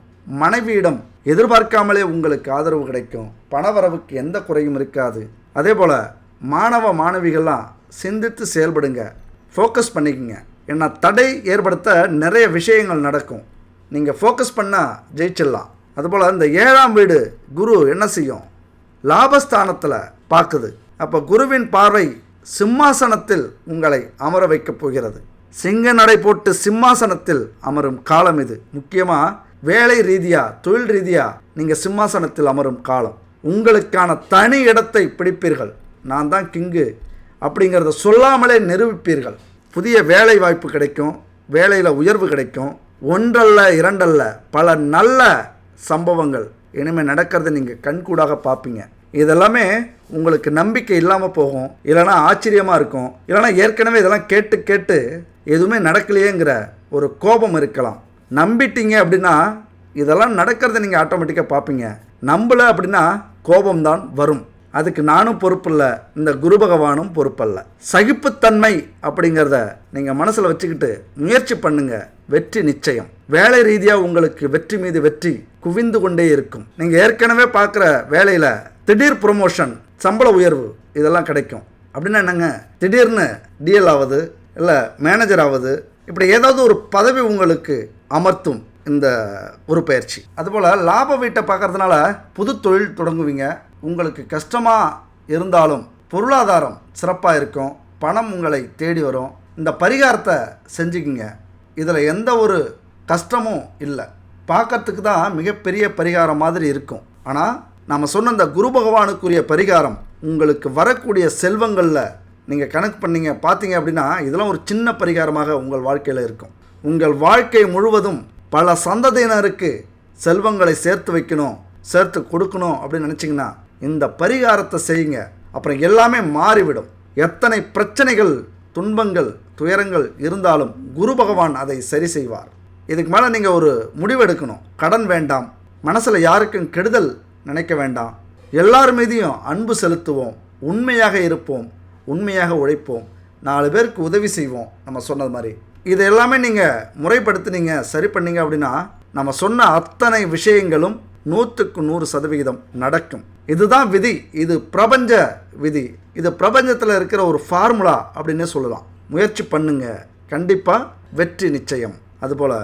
மனைவியிடம் எதிர்பார்க்காமலே உங்களுக்கு ஆதரவு கிடைக்கும். பணவரவுக்கு எந்த குறையும் இருக்காது. அதே போல் மாணவ மாணவிகள்லாம் சிந்தித்து செயல்படுங்க, ஃபோக்கஸ் பண்ணிக்கங்க. ஏன்னா தடை ஏற்படுத்த நிறைய விஷயங்கள் நடக்கும். நீங்கள் ஃபோக்கஸ் பண்ணால் ஜெயிச்சிடலாம். அதுபோல் இந்த 7ஆம் வீடு குரு என்ன செய்யும்? லாபஸ்தானத்தில் பார்க்குது. அப்போ குருவின் பார்வை சிம்மாசனத்தில் உங்களை அமர வைக்கப் போகிறது. சிங்க நடை போட்டு சிம்மாசனத்தில் அமரும் காலம் இது. முக்கியமாக வேலை ரீதியாக, தொழில் ரீதியாக நீங்கள் சிம்மாசனத்தில் அமரும் காலம். உங்களுக்கான தனி இடத்தை பிடிப்பீர்கள். நான் தான் கிங்கு அப்படிங்கிறத சொல்லாமலே நிரூபிப்பீர்கள். புதிய வேலை வாய்ப்பு கிடைக்கும், வேலையில் உயர்வு கிடைக்கும். ஒன்றல்ல இரண்டல்ல பல நல்ல சம்பவங்கள் இனிமேல் நடக்கிறத நீங்கள் கண்கூடாக பார்ப்பீங்க. இதெல்லாமே உங்களுக்கு நம்பிக்கை இல்லாமல் போகும், இல்லைனா ஆச்சரியமாக இருக்கும், இல்லைனா ஏற்கனவே இதெல்லாம் கேட்டு கேட்டு எதுவுமே நடக்கலையேங்கிற ஒரு கோபம் இருக்கலாம். நம்பிட்டீங்க அப்படின்னா இதெல்லாம் நடக்கிறத நீங்கள் ஆட்டோமேட்டிக்காக பார்ப்பீங்க. நம்பலை அப்படின்னா கோபம்தான் வரும். அதுக்கு நானும் பொறுப்பில்லை, இந்த குரு பகவானும் பொறுப்பல்ல. சகிப்புத்தன்மை அப்படிங்கிறத நீங்கள் மனசில் வச்சுக்கிட்டு முயற்சி பண்ணுங்க, வெற்றி நிச்சயம். வேலை ரீதியாக உங்களுக்கு வெற்றி மீது வெற்றி குவிந்து கொண்டே இருக்கும். நீங்கள் ஏற்கனவே பார்க்குற வேலையில் திடீர் ப்ரொமோஷன், சம்பள உயர்வு இதெல்லாம் கிடைக்கும். அப்படின்னா என்னங்க, திடீர்னு டிஎல் ஆகுது, இல்லை மேனேஜர் ஆகுது, இப்படி ஏதாவது ஒரு பதவி உங்களுக்கு அமர்த்தும் இந்த குரு பயிற்சி. அதுபோல் லாப வீட்டை பார்க்கறதுனால புது தொழில் தொடங்குவீங்க. உங்களுக்கு கஷ்டமாக இருந்தாலும் பொருளாதாரம் சிறப்பாக இருக்கும், பணம் உங்களை தேடி வரும். இந்த பரிகாரத்தை செஞ்சுக்கிங்க. இதில் எந்த ஒரு கஷ்டமும் இல்லை. பார்க்கறதுக்கு தான் மிகப்பெரிய பரிகாரம் மாதிரி இருக்கும். ஆனால் நம்ம சொன்ன இந்த குரு பகவானுக்குரிய பரிகாரம் உங்களுக்கு வரக்கூடிய செல்வங்களில் நீங்கள் கணக்கு பண்ணீங்க பார்த்தீங்க அப்படின்னா இதெல்லாம் ஒரு சின்ன பரிகாரமாக உங்கள் வாழ்க்கையில் இருக்கும். உங்கள் வாழ்க்கை முழுவதும் பல சந்ததியினருக்கு செல்வங்களை சேர்த்து வைக்கணும், சேர்த்து கொடுக்கணும் அப்படின்னு நினச்சிங்கன்னா இந்த பரிகாரத்தை செய்யுங்க. அப்புறம் எல்லாமே மாறிவிடும். எத்தனை பிரச்சனைகள் துன்பங்கள் துயரங்கள் இருந்தாலும் குரு பகவான் அதை சரி செய்வார். இதுக்கு மேலே நீங்கள் ஒரு முடிவு எடுக்கணும். கடன் வேண்டாம், மனசில் யாருக்கும் கெடுதல் நினைக்க வேண்டாம், எல்லார் மீதையும் அன்பு செலுத்துவோம், உண்மையாக இருப்போம், உண்மையாக உழைப்போம், 4 பேருக்கு உதவி செய்வோம். நம்ம சொன்னது மாதிரி இது எல்லாமே நீங்கள் முறைப்படுத்தினீங்க, சரி பண்ணீங்க அப்படின்னா நம்ம சொன்ன அத்தனை விஷயங்களும் 100க்கு 100% நடக்கும். இதுதான் விதி, இது பிரபஞ்ச விதி, இது பிரபஞ்சத்தில் இருக்கிற ஒரு ஃபார்முலா அப்படின்னே சொல்லலாம். முயற்சி பண்ணுங்க, கண்டிப்பாக வெற்றி நிச்சயம். அதுபோல்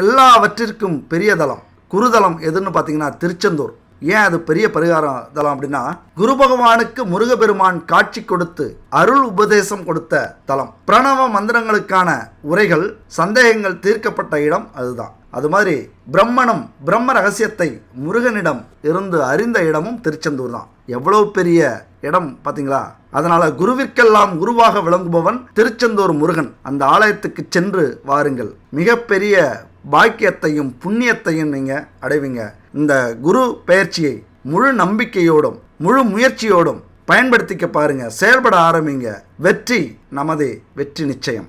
எல்லாவற்றிற்கும் பெரிய தலம் குருதலம் எதுன்னு பார்த்தீங்கன்னா திருச்செந்தூர். ஏன் அது பெரிய பரிகாரம் தலம் அப்படின்னா, குரு பகவானுக்கு முருகப்பெருமான் காட்சி கொடுத்து அருள் உபதேசம் கொடுத்த தலம். பிரணவ மந்திரங்களுக்கான உரைகள் சந்தேகங்கள் தீர்க்கப்பட்ட இடம் அதுதான். அது மாதிரி பிரம்ம ரகசியத்தை முருகனிடம் இருந்து அறிந்த இடமும் திருச்செந்தூர் தான். எவ்வளவு பெரிய இடம் பார்த்தீங்களா? அதனால குருவிற்கெல்லாம் குருவாக விளங்குபவன் திருச்செந்தூர் முருகன். அந்த ஆலயத்துக்கு சென்று வாருங்கள், மிகப்பெரிய பாக்கியத்தையும் புண்ணியத்தையும் நீங்கள் அடைவீங்க. இந்த குரு பெயர்ச்சியை முழு நம்பிக்கையோடும் முழு முயற்சியோடும் பயன்படுத்திக்க பாருங்க, செயல்பட ஆரம்பிங்க. வெற்றி நமதே, வெற்றி நிச்சயம்.